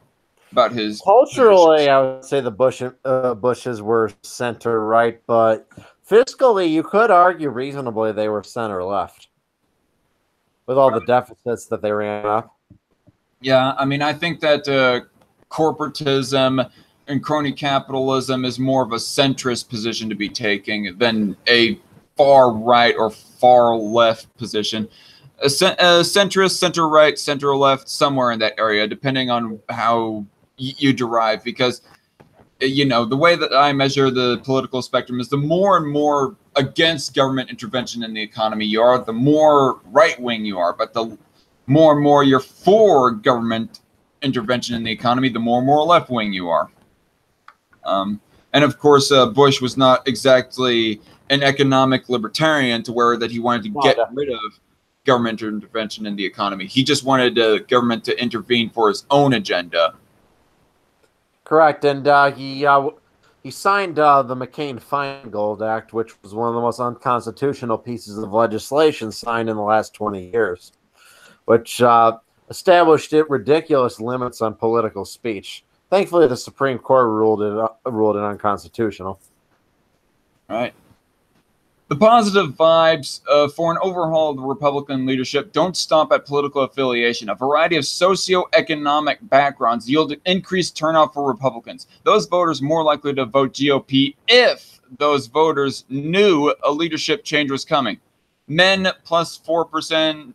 S1: about his
S2: culturally,
S1: positions.
S2: I would say the Bushes were center right, but fiscally, you could argue reasonably they were center left, with all the deficits that they ran up.
S1: Yeah, I mean, I think that corporatism and crony capitalism is more of a centrist position to be taking than a far right or far left position. A centrist, center right, center left, somewhere in that area, depending on how you derive. Because, you know, the way that I measure the political spectrum is the more and more against government intervention in the economy you are, the more right wing you are. But the more and more you're for government intervention in the economy, the more and more left wing you are. And of course, Bush was not exactly an economic libertarian to where that he wanted to get rid of government intervention in the economy. He just wanted government to intervene for his own agenda.
S2: Correct, and he signed the McCain-Feingold Act, which was one of the most unconstitutional pieces of legislation signed in the last 20 years, which established ridiculous limits on political speech. Thankfully, the Supreme Court ruled it unconstitutional.
S1: All right. The positive vibes for an overhaul of the Republican leadership don't stop at political affiliation. A variety of socioeconomic backgrounds yielded increased turnout for Republicans. Those voters more likely to vote GOP if those voters knew a leadership change was coming. Men plus 4%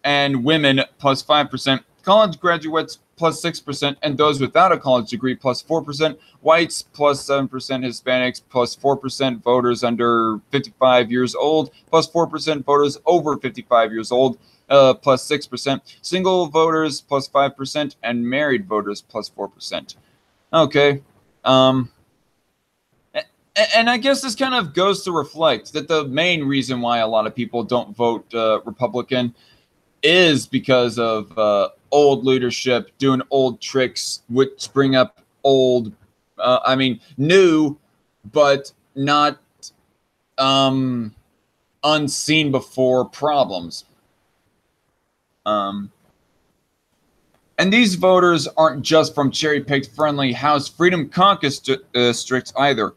S1: and women plus 5%. College graduates plus 6%, and those without a college degree plus 4%, whites plus 7%, Hispanics plus 4%, voters under 55 years old plus 4%, voters over 55 years old plus 6%, single voters plus 5%, and married voters plus 4%. Okay. And I guess this kind of goes to reflect that the main reason why a lot of people don't vote Republican is because of old leadership doing old tricks, which bring up old, new, but not unseen before problems. And these voters aren't just from cherry-picked friendly House Freedom Caucus districts either.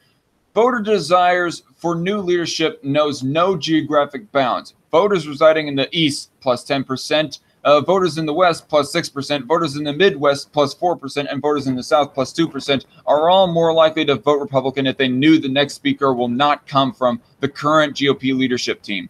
S1: Voter desires for new leadership knows no geographic bounds. Voters residing in the East plus 10%, voters in the West plus 6%, voters in the Midwest plus 4%, and voters in the South plus 2% are all more likely to vote Republican if they knew the next speaker will not come from the current GOP leadership team.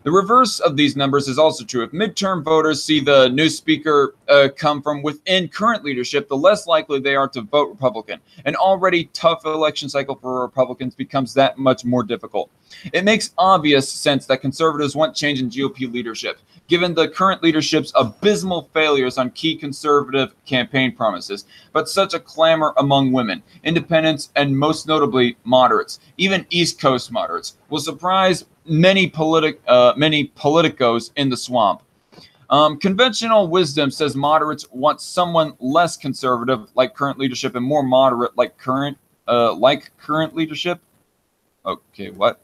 S1: The reverse of these numbers is also true. If midterm voters see the new speaker come from within current leadership, the less likely they are to vote Republican. An already tough election cycle for Republicans becomes that much more difficult. It makes obvious sense that conservatives want change in GOP leadership, given the current leadership's abysmal failures on key conservative campaign promises, but such a clamor among women, independents, and most notably moderates, even East Coast moderates, will surprise many politicos in the swamp. Conventional wisdom says moderates want someone less conservative like current leadership and more moderate like current leadership. Okay, what?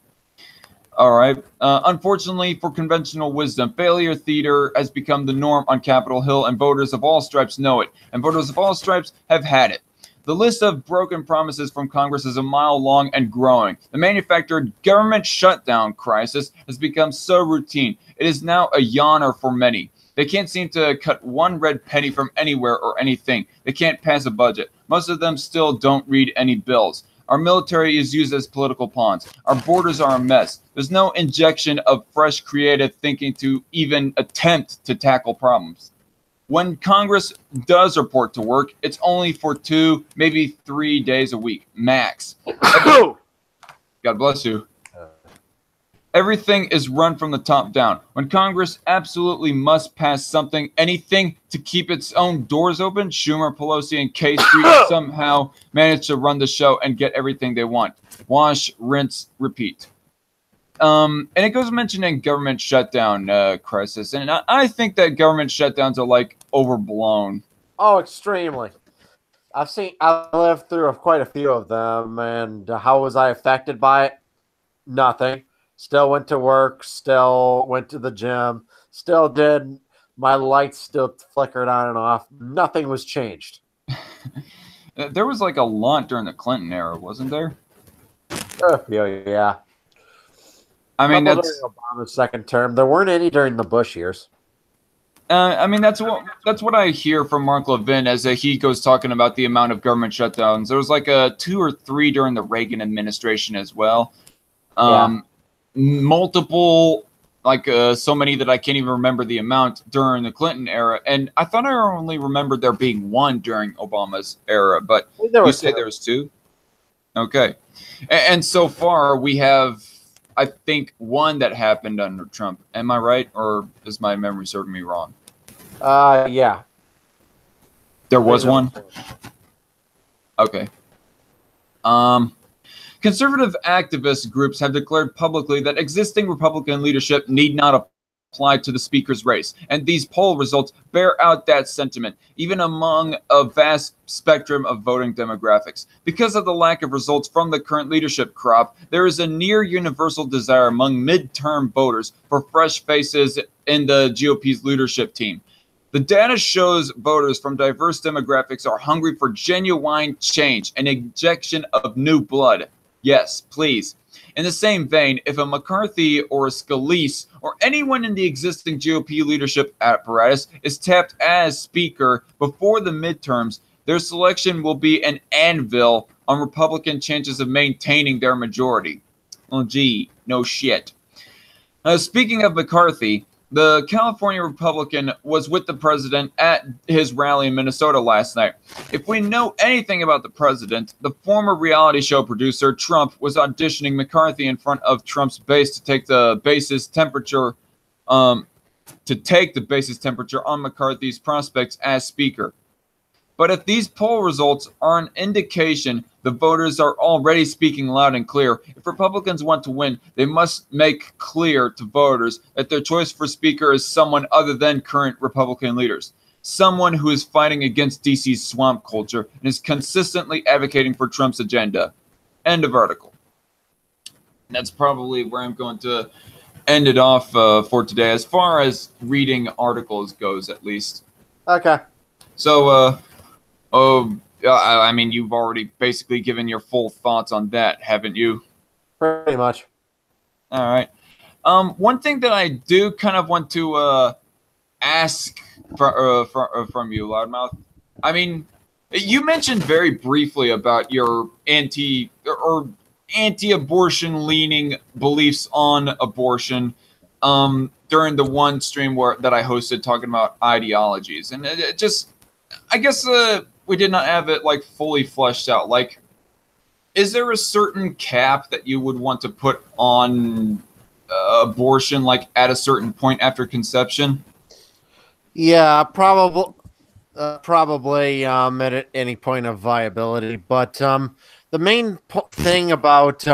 S1: All right. Unfortunately for conventional wisdom, failure theater has become the norm on Capitol Hill, and voters of all stripes know it. And voters of all stripes have had it. The list of broken promises from Congress is a mile long and growing. The manufactured government shutdown crisis has become so routine. It is now a yawner for many. They can't seem to cut one red penny from anywhere or anything. They can't pass a budget. Most of them still don't read any bills. Our military is used as political pawns. Our borders are a mess. There's no injection of fresh, creative thinking to even attempt to tackle problems. When Congress does report to work, it's only for 2, maybe 3 days a week, max. God bless you. Everything is run from the top down. When Congress absolutely must pass something, anything to keep its own doors open, Schumer, Pelosi, and K Street somehow manage to run the show and get everything they want. Wash, rinse, repeat. And it goes mentioning government shutdown crisis. And I think that government shutdowns are like overblown.
S2: Oh, extremely. I lived through quite a few of them, and how was I affected by it? Nothing. Still went to work, still went to the gym, still did. My lights still flickered on and off. Nothing was changed.
S1: There was like a lot during the Clinton era, wasn't there?
S2: Yeah.
S1: I mean,
S2: that's during Obama's second term. There weren't any during the Bush years.
S1: I mean, that's what I hear from Mark Levin as he goes talking about the amount of government shutdowns. There was like 2 or 3 during the Reagan administration as well. Multiple, like so many that I can't even remember the amount during the Clinton era. And I thought I only remembered there being 1 during Obama's era, but you say there was 2? Okay. And so far we have, I think, 1 that happened under Trump. Am I right? Or is my memory serving me wrong?
S2: Yeah.
S1: There was 1? Okay. Conservative activist groups have declared publicly that existing Republican leadership need not apply to the speaker's race, and these poll results bear out that sentiment, even among a vast spectrum of voting demographics. Because of the lack of results from the current leadership crop, there is a near universal desire among midterm voters for fresh faces in the GOP's leadership team. The data shows voters from diverse demographics are hungry for genuine change, an injection of new blood. Yes, please. In the same vein, if a McCarthy or a Scalise or anyone in the existing GOP leadership apparatus is tapped as speaker before the midterms, their selection will be an anvil on Republican chances of maintaining their majority. Oh, gee, no shit. Speaking of McCarthy, the California Republican was with the president at his rally in Minnesota last night. If we know anything about the president, the former reality show producer, Trump, was auditioning McCarthy in front of Trump's base to take the base's temperature on McCarthy's prospects as speaker. But if these poll results are an indication the voters are already speaking loud and clear, if Republicans want to win, they must make clear to voters that their choice for speaker is someone other than current Republican leaders. Someone who is fighting against DC's swamp culture and is consistently advocating for Trump's agenda. End of article. And that's probably where I'm going to end it off for today, as far as reading articles goes, at least.
S2: Okay.
S1: So, I mean, you've already basically given your full thoughts on that, haven't you?
S2: Pretty much.
S1: All right. One thing that I do kind of want to ask from you, Loudmouth. I mean, you mentioned very briefly about your anti-abortion leaning beliefs on abortion during the one stream that I hosted talking about ideologies, and it just, I guess we did not have it like fully fleshed out. Like, is there a certain cap that you would want to put on abortion, like at a certain point after conception?
S2: Yeah, probably at any point of viability. But the main thing about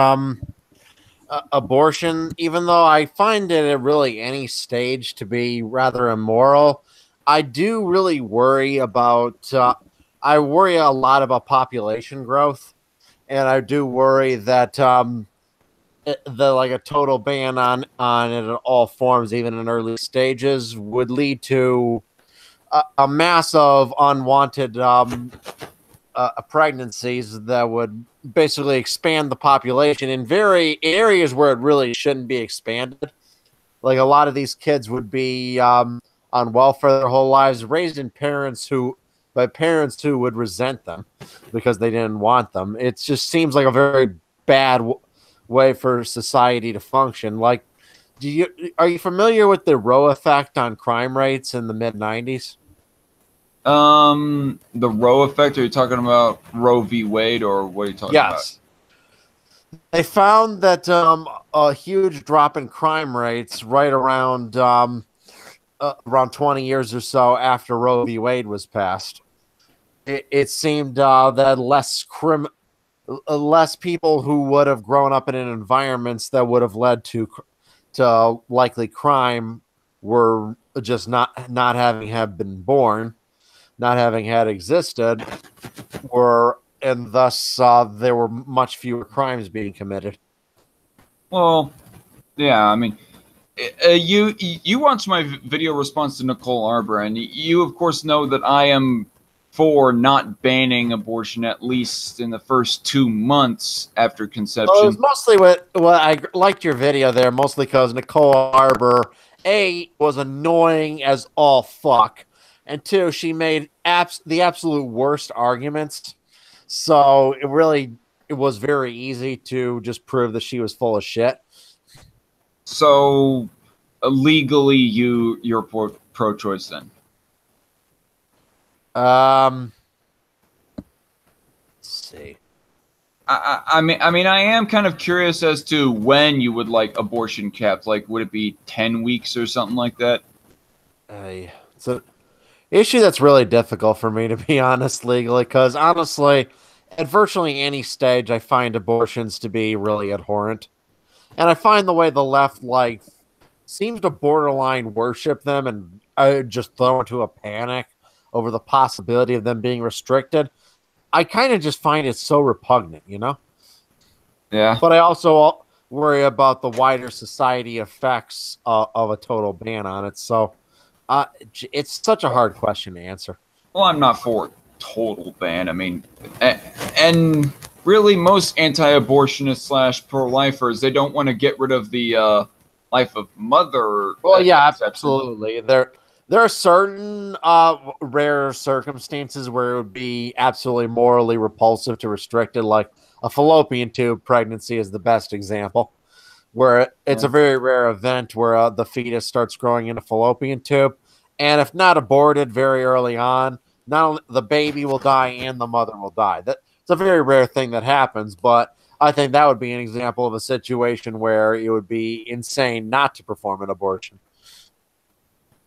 S2: abortion, even though I find it at really any stage to be rather immoral, I do really worry about. I worry a lot about population growth, and I do worry that like a total ban on it in all forms, even in early stages, would lead to a mass of unwanted pregnancies that would basically expand the population in areas where it really shouldn't be expanded. Like, a lot of these kids would be on welfare their whole lives, raised in parents who by parents who would resent them because they didn't want them. It just seems like a very bad way for society to function. Like, are you familiar with the Roe effect on crime rates in the mid 90s?
S1: The Roe effect. Are you talking about Roe v. Wade, or what are you talking about?
S2: Yes. They found that a huge drop in crime rates right around around 20 years or so after Roe v. Wade was passed. It seemed that less people who would have grown up in environments that would have led to likely crime were just not having have been born, not having had existed, and thus there were much fewer crimes being committed.
S1: Well, yeah, I mean, you watched my video response to Nicole Arbor, and you of course know that I am for not banning abortion at least in the first 2 months after conception.
S2: Well, it was mostly what I liked your video there, mostly because Nicole Arbor, A, was annoying as all fuck, and 2, she made the absolute worst arguments. So it was very easy to just prove that she was full of shit.
S1: So legally, you're pro-choice then?
S2: Let's see.
S1: I mean, I am kind of curious as to when you would like abortion capped. Like, would it be 10 weeks or something like that?
S2: It's an issue that's really difficult for me, to be honest, legally, because honestly, at virtually any stage, I find abortions to be really abhorrent. And I find the way the left seems to borderline worship them and just throw into a panic over the possibility of them being restricted. I kind of just find it so repugnant, you know?
S1: Yeah.
S2: But I also worry about the wider society effects of a total ban on it. So it's such a hard question to answer.
S1: Well, I'm not for a total ban. I mean, and really most anti-abortionists / pro-lifers, they don't want to get rid of the life of mother.
S2: Well, yeah, absolutely. There are certain rare circumstances where it would be absolutely morally repulsive to restrict it, like a fallopian tube pregnancy is the best example, where it's a very rare event where the fetus starts growing in a fallopian tube, and if not aborted very early on, not only the baby will die and the mother will die. It's a very rare thing that happens, but I think that would be an example of a situation where it would be insane not to perform an abortion.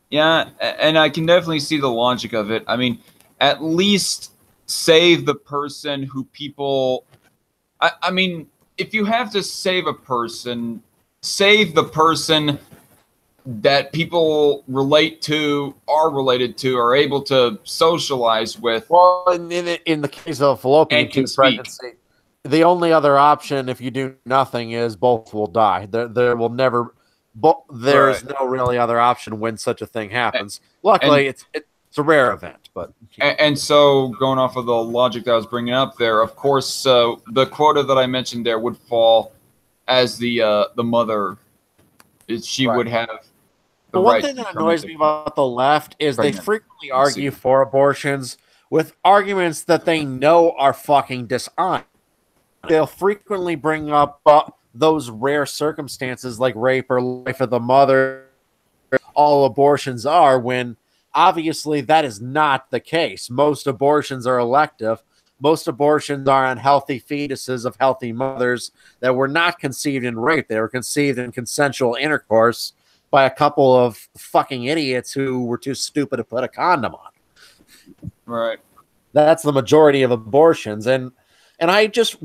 S1: Yeah, and I can definitely see the logic of it. I mean, at least save the person who people... I mean, if you have to save a person, save the person that people relate to, are related to, are able to socialize with.
S2: Well, in the case of fallopian tube pregnancy, the only other option if you do nothing is both will die. There will never... There's no really other option when such a thing happens. Luckily, it's a rare event. But
S1: and so going off of the logic that I was bringing up there, of course, the quota that I mentioned there would fall as the mother. She would have the
S2: one
S1: right
S2: thing that annoys me about the left is they frequently argue for abortions with arguments that they know are fucking dishonest. They'll frequently bring up those rare circumstances like rape or life of the mother, all abortions are, when obviously that is not the case. Most abortions are elective. Most abortions are on healthy fetuses of healthy mothers that were not conceived in rape. They were conceived in consensual intercourse by a couple of fucking idiots who were too stupid to put a condom on.
S1: Right.
S2: That's the majority of abortions. And I just...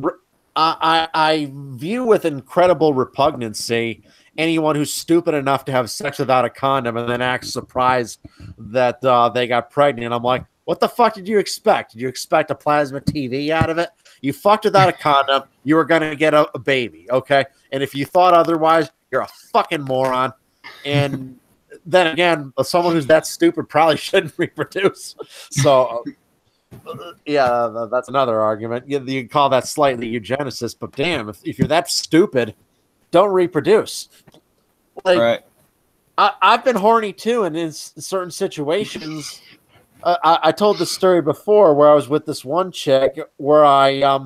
S2: I view with incredible repugnancy anyone who's stupid enough to have sex without a condom and then acts surprised that they got pregnant. I'm like, what the fuck did you expect? Did you expect a plasma TV out of it? You fucked without a condom. You were going to get a baby, okay? And if you thought otherwise, you're a fucking moron. And then again, someone who's that stupid probably shouldn't reproduce. So... yeah, that's another argument. You can call that slightly eugenicist, but damn, if you're that stupid, don't reproduce. Like,
S1: right.
S2: I've been horny too, and in certain situations, I told the story before where I was with this one chick where I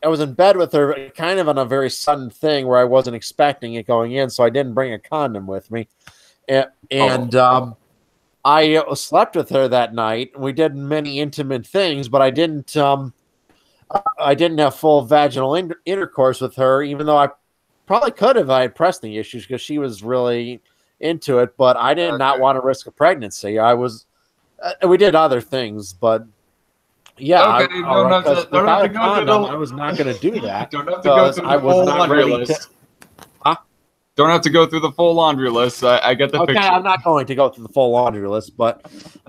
S2: was in bed with her kind of on a very sudden thing where I wasn't expecting it going in, so I didn't bring a condom with me. And I slept with her that night. We did many intimate things, but I didn't have full vaginal intercourse with her, even though I probably could have. I had pressed the issues because she was really into it, but I did not want to risk a pregnancy. I was, we did other things, but yeah, I was not going to do that.
S1: Don't have to go through the full laundry list. Don't have to go through the full laundry list. I get the picture.
S2: I'm not going to go through the full laundry list, but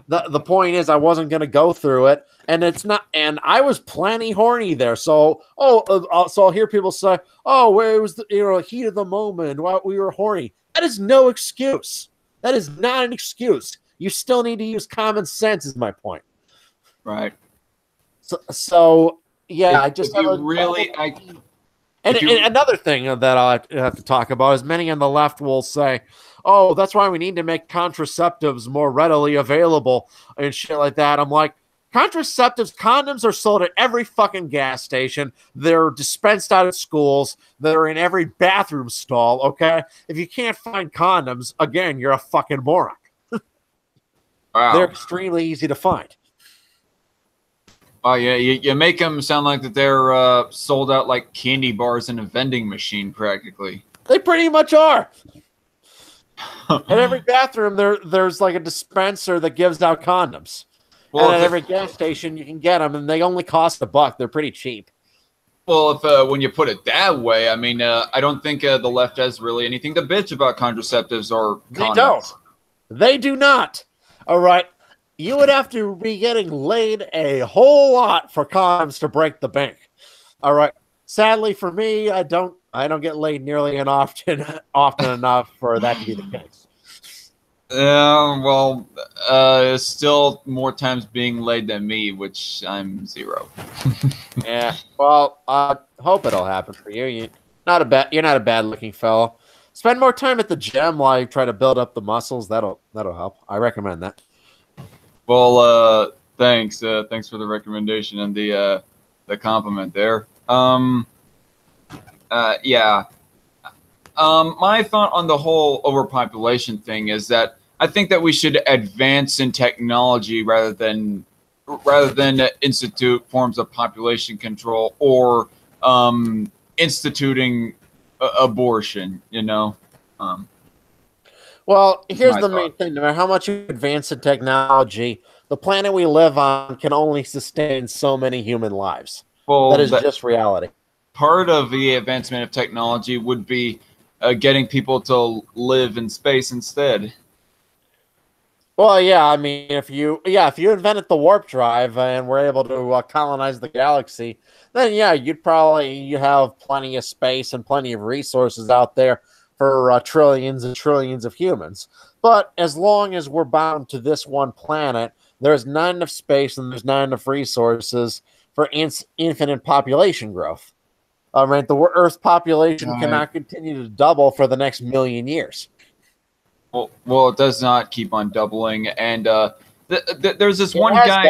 S2: the point is I wasn't going to go through it, and it's not. And I was plenty horny there. So so I'll hear people say, "Oh, well, it was the heat of the moment. Well, we were horny." That is no excuse. That is not an excuse. You still need to use common sense. Is my point.
S1: Right.
S2: So yeah, I just And another thing that I have to talk about is many on the left will say, "Oh, that's why we need to make contraceptives more readily available and shit like that." I'm like, contraceptives, condoms are sold at every fucking gas station. They're dispensed out at schools. They're in every bathroom stall. Okay, if you can't find condoms, again, you're a fucking moron.
S1: Wow.
S2: They're extremely easy to find.
S1: Oh yeah, you make them sound like that they're sold out like candy bars in a vending machine, practically.
S2: They pretty much are. At every bathroom, there's like a dispenser that gives out condoms. Well, and at every gas station, you can get them, and they only cost $1. They're pretty cheap.
S1: Well, if when you put it that way, I mean, I don't think the left has really anything to bitch about contraceptives or condoms.
S2: They don't. They do not. All right. You would have to be getting laid a whole lot for condoms to break the bank. All right. Sadly for me, I don't get laid nearly often enough for that to be the case.
S1: Well, still more times being laid than me, which I'm 0.
S2: Yeah. Well, I hope it'll happen for you. You're not a bad looking fellow. Spend more time at the gym while you try to build up the muscles. That'll help. I recommend that.
S1: Well, thanks. Thanks for the recommendation and the compliment there. Yeah. My thought on the whole overpopulation thing is that I think that we should advance in technology rather than institute forms of population control or instituting abortion.
S2: Well, here's the main thing. No matter how much you advance in technology, the planet we live on can only sustain so many human lives. Well, that is just reality.
S1: Part of the advancement of technology would be getting people to live in space instead.
S2: Well, yeah, I mean, if you invented the warp drive and were able to colonize the galaxy, then yeah, you have plenty of space and plenty of resources out there for trillions and trillions of humans. But as long as we're bound to this one planet, there's not enough space and there's not enough resources for infinite population growth. Right, the Earth's population cannot continue to double for the next 1,000,000 years.
S1: Well, it does not keep on doubling, and there's this one guy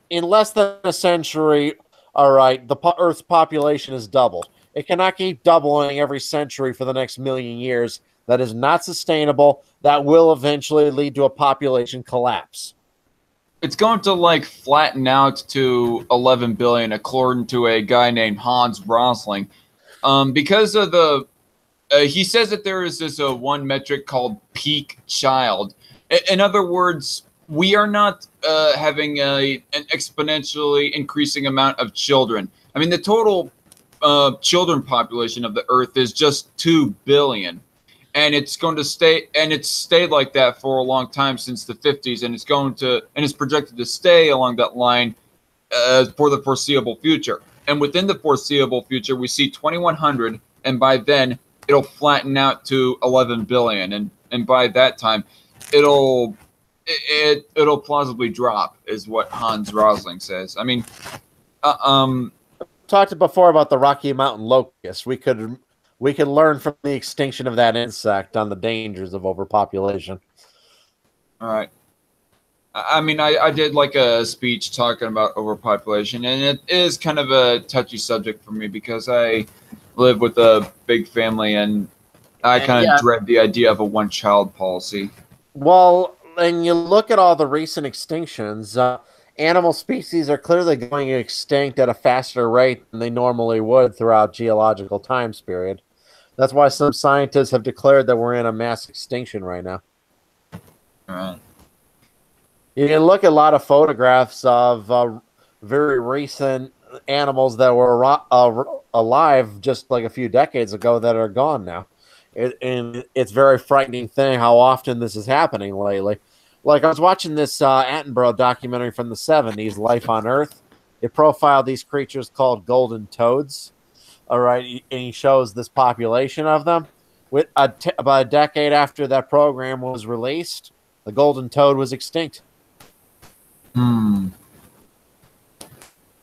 S2: in less than a century. All right, the Earth's population has doubled. It cannot keep doubling every century for the next 1,000,000 years. That is not sustainable. That will eventually lead to a population collapse.
S1: It's going to flatten out to 11 billion, according to a guy named Hans Rosling, because of the. He says that there is this one metric called peak child. In other words, we are not having an exponentially increasing amount of children. I mean, the total children population of the Earth is just 2 billion. And it's going to stay, and it's stayed like that for a long time since the 50s, and it's projected to stay along that line for the foreseeable future. And within the foreseeable future, we see 2100, and by then it'll flatten out to 11 billion, and by that time, it'll plausibly drop, is what Hans Rosling says. I mean,
S2: talked before about the Rocky Mountain locust. We could learn from the extinction of that insect on the dangers of overpopulation.
S1: All right. I mean, I did like a speech talking about overpopulation, and it is kind of a touchy subject for me because I live with a big family, and I
S2: And
S1: kind of
S2: yeah,
S1: dread the idea of a one-child policy.
S2: well, when you look at all the recent extinctions, animal species are clearly going extinct at a faster rate than they normally would throughout geological times period. That's why some scientists have declared that we're in a mass extinction right now.
S1: All right.
S2: You can look at a lot of photographs of very recent animals that were alive just like a few decades ago that are gone now. And it's very frightening thing how often this is happening lately. Like I was watching this Attenborough documentary from the 70s, Life on Earth. It profiled these creatures called golden toads. All right, and he shows this population of them. About a decade after that program was released, the golden toad was extinct.
S1: Hmm.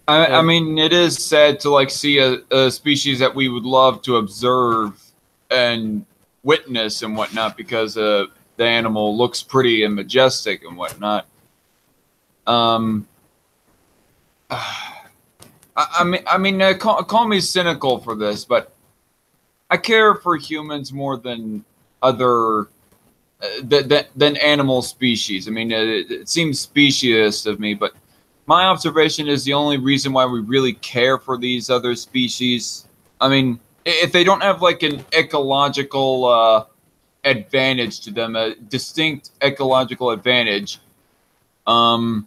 S1: I
S2: And
S1: mean, it is sad to like see a species that we would love to observe and witness and whatnot because the animal looks pretty and majestic and whatnot. Um, call me cynical for this, but I care for humans more than other than animal species. I mean, it seems speciesist of me, but my observation is the only reason why we really care for these other species. I mean, if they don't have like an ecological advantage to them, a distinct ecological advantage, then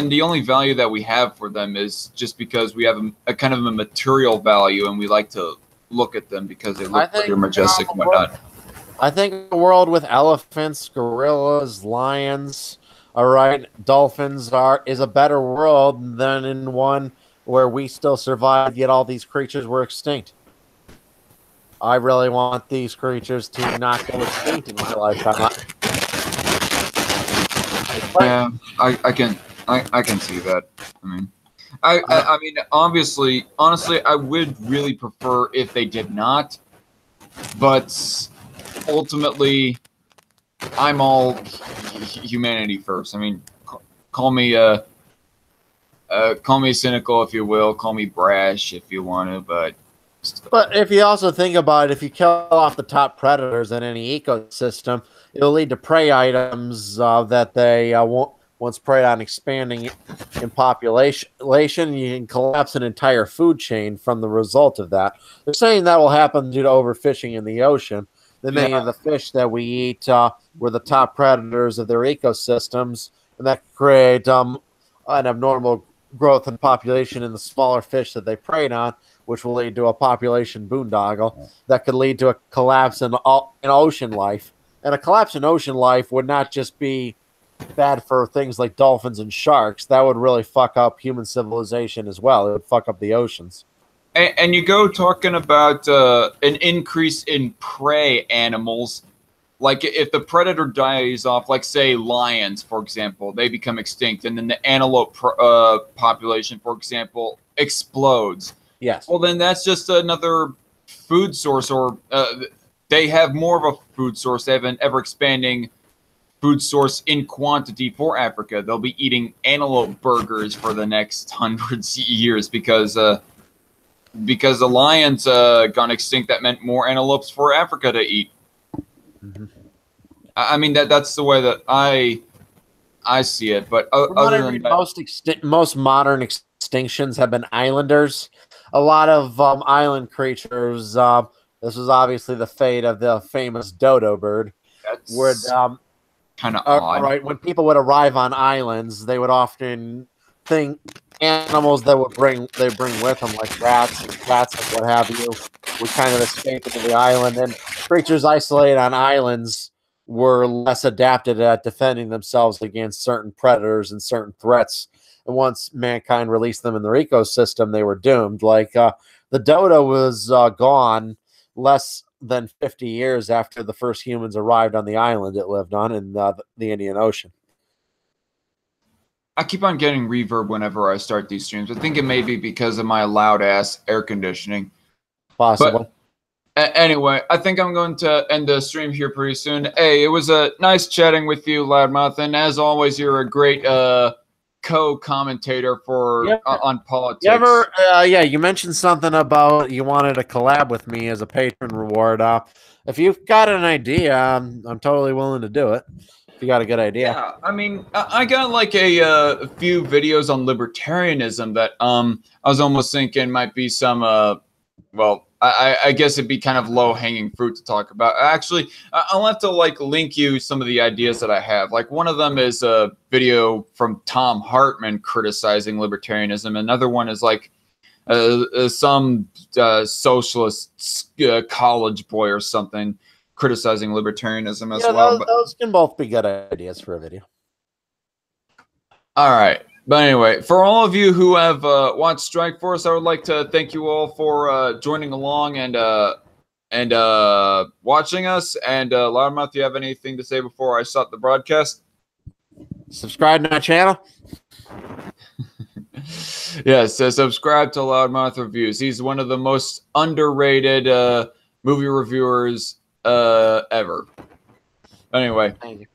S1: the only value that we have for them is just because we have a kind of a material value and we like to look at them because they look pretty majestic and whatnot.
S2: I think a world with elephants, gorillas, lions, all right, dolphins is a better world than in one where we still survive, yet all these creatures were extinct. I really want these creatures to not go extinct in my lifetime.
S1: Yeah, I can see that. I mean, I mean, obviously, honestly, I would really prefer if they did not, but ultimately, I'm all humanity first. I mean, call me call me cynical if you will, call me brash if you want to, but
S2: if you also think about it, if you kill off the top predators in any ecosystem, it'll lead to prey items that they won't once prey on expanding in population. You can collapse an entire food chain from the result of that. They're saying that will happen due to overfishing in the ocean. That many of the fish that we eat were the top predators of their ecosystems, and that create an abnormal growth in population in the smaller fish that they preyed on, which will lead to a population boondoggle that could lead to a collapse in ocean life. And a collapse in ocean life would not just be bad for things like dolphins and sharks. That would really fuck up human civilization as well. It would fuck up the oceans.
S1: And you go talking about an increase in prey animals. Like if the predator dies off, like say lions, for example, they become extinct, and then the antelope population, for example, explodes.
S2: Yes.
S1: Well, then that's just another food source, or they have more of a food source. They have an ever-expanding food source in quantity for Africa. They'll be eating antelope burgers for the next hundreds of years because the lions gone extinct. That meant more antelopes for Africa to eat.
S2: Mm-hmm.
S1: I mean that's the way that I see it. But other than that,
S2: most modern extinctions have been islanders. A lot of island creatures. This was obviously the fate of the famous dodo bird. Would
S1: kind of odd.
S2: Right, when people would arrive on islands, they would often think animals that bring with them, like rats and cats and what have you, would kind of escape into the island. And creatures isolated on islands were less adapted at defending themselves against certain predators and certain threats. And once mankind released them in their ecosystem, they were doomed. Like the dodo was gone less than 50 years after the first humans arrived on the island it lived on in the Indian Ocean.
S1: I keep on getting reverb whenever I start these streams. I think it may be because of my loud ass air conditioning.
S2: Possible.
S1: Anyway, I think I'm going to end the stream here pretty soon. Hey, it was a nice chatting with you, Loudmouth, and as always, you're a great co-commentator for on politics.
S2: Yeah, you mentioned something about you wanted to collab with me as a patron reward. If you've got an idea, I'm totally willing to do it. If you got a good idea.
S1: Yeah, I mean, I got like a few videos on libertarianism that I was almost thinking might be some well, I guess it'd be kind of low-hanging fruit to talk about. Actually, I'll have to like link you some of the ideas that I have. Like one of them is a video from Tom Hartman criticizing libertarianism. Another one is like some socialist college boy or something criticizing libertarianism as well.
S2: Those can both be good ideas for a video.
S1: All right. But anyway, for all of you who have watched Strike Force, I would like to thank you all for joining along and watching us. And Loudmouth, do you have anything to say before I stop the broadcast?
S2: Subscribe to my channel.
S1: Yes, subscribe to Loudmouth Reviews. He's one of the most underrated movie reviewers ever. Anyway.
S2: Thank you.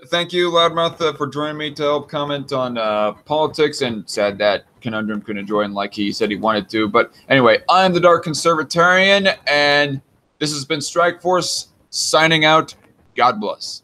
S1: Thank you, Loudmouth, for joining me to help comment on politics. And sad that Conundrum couldn't join like he said he wanted to. But anyway, I'm the Dark Conservatarian, and this has been Strike Force signing out. God bless.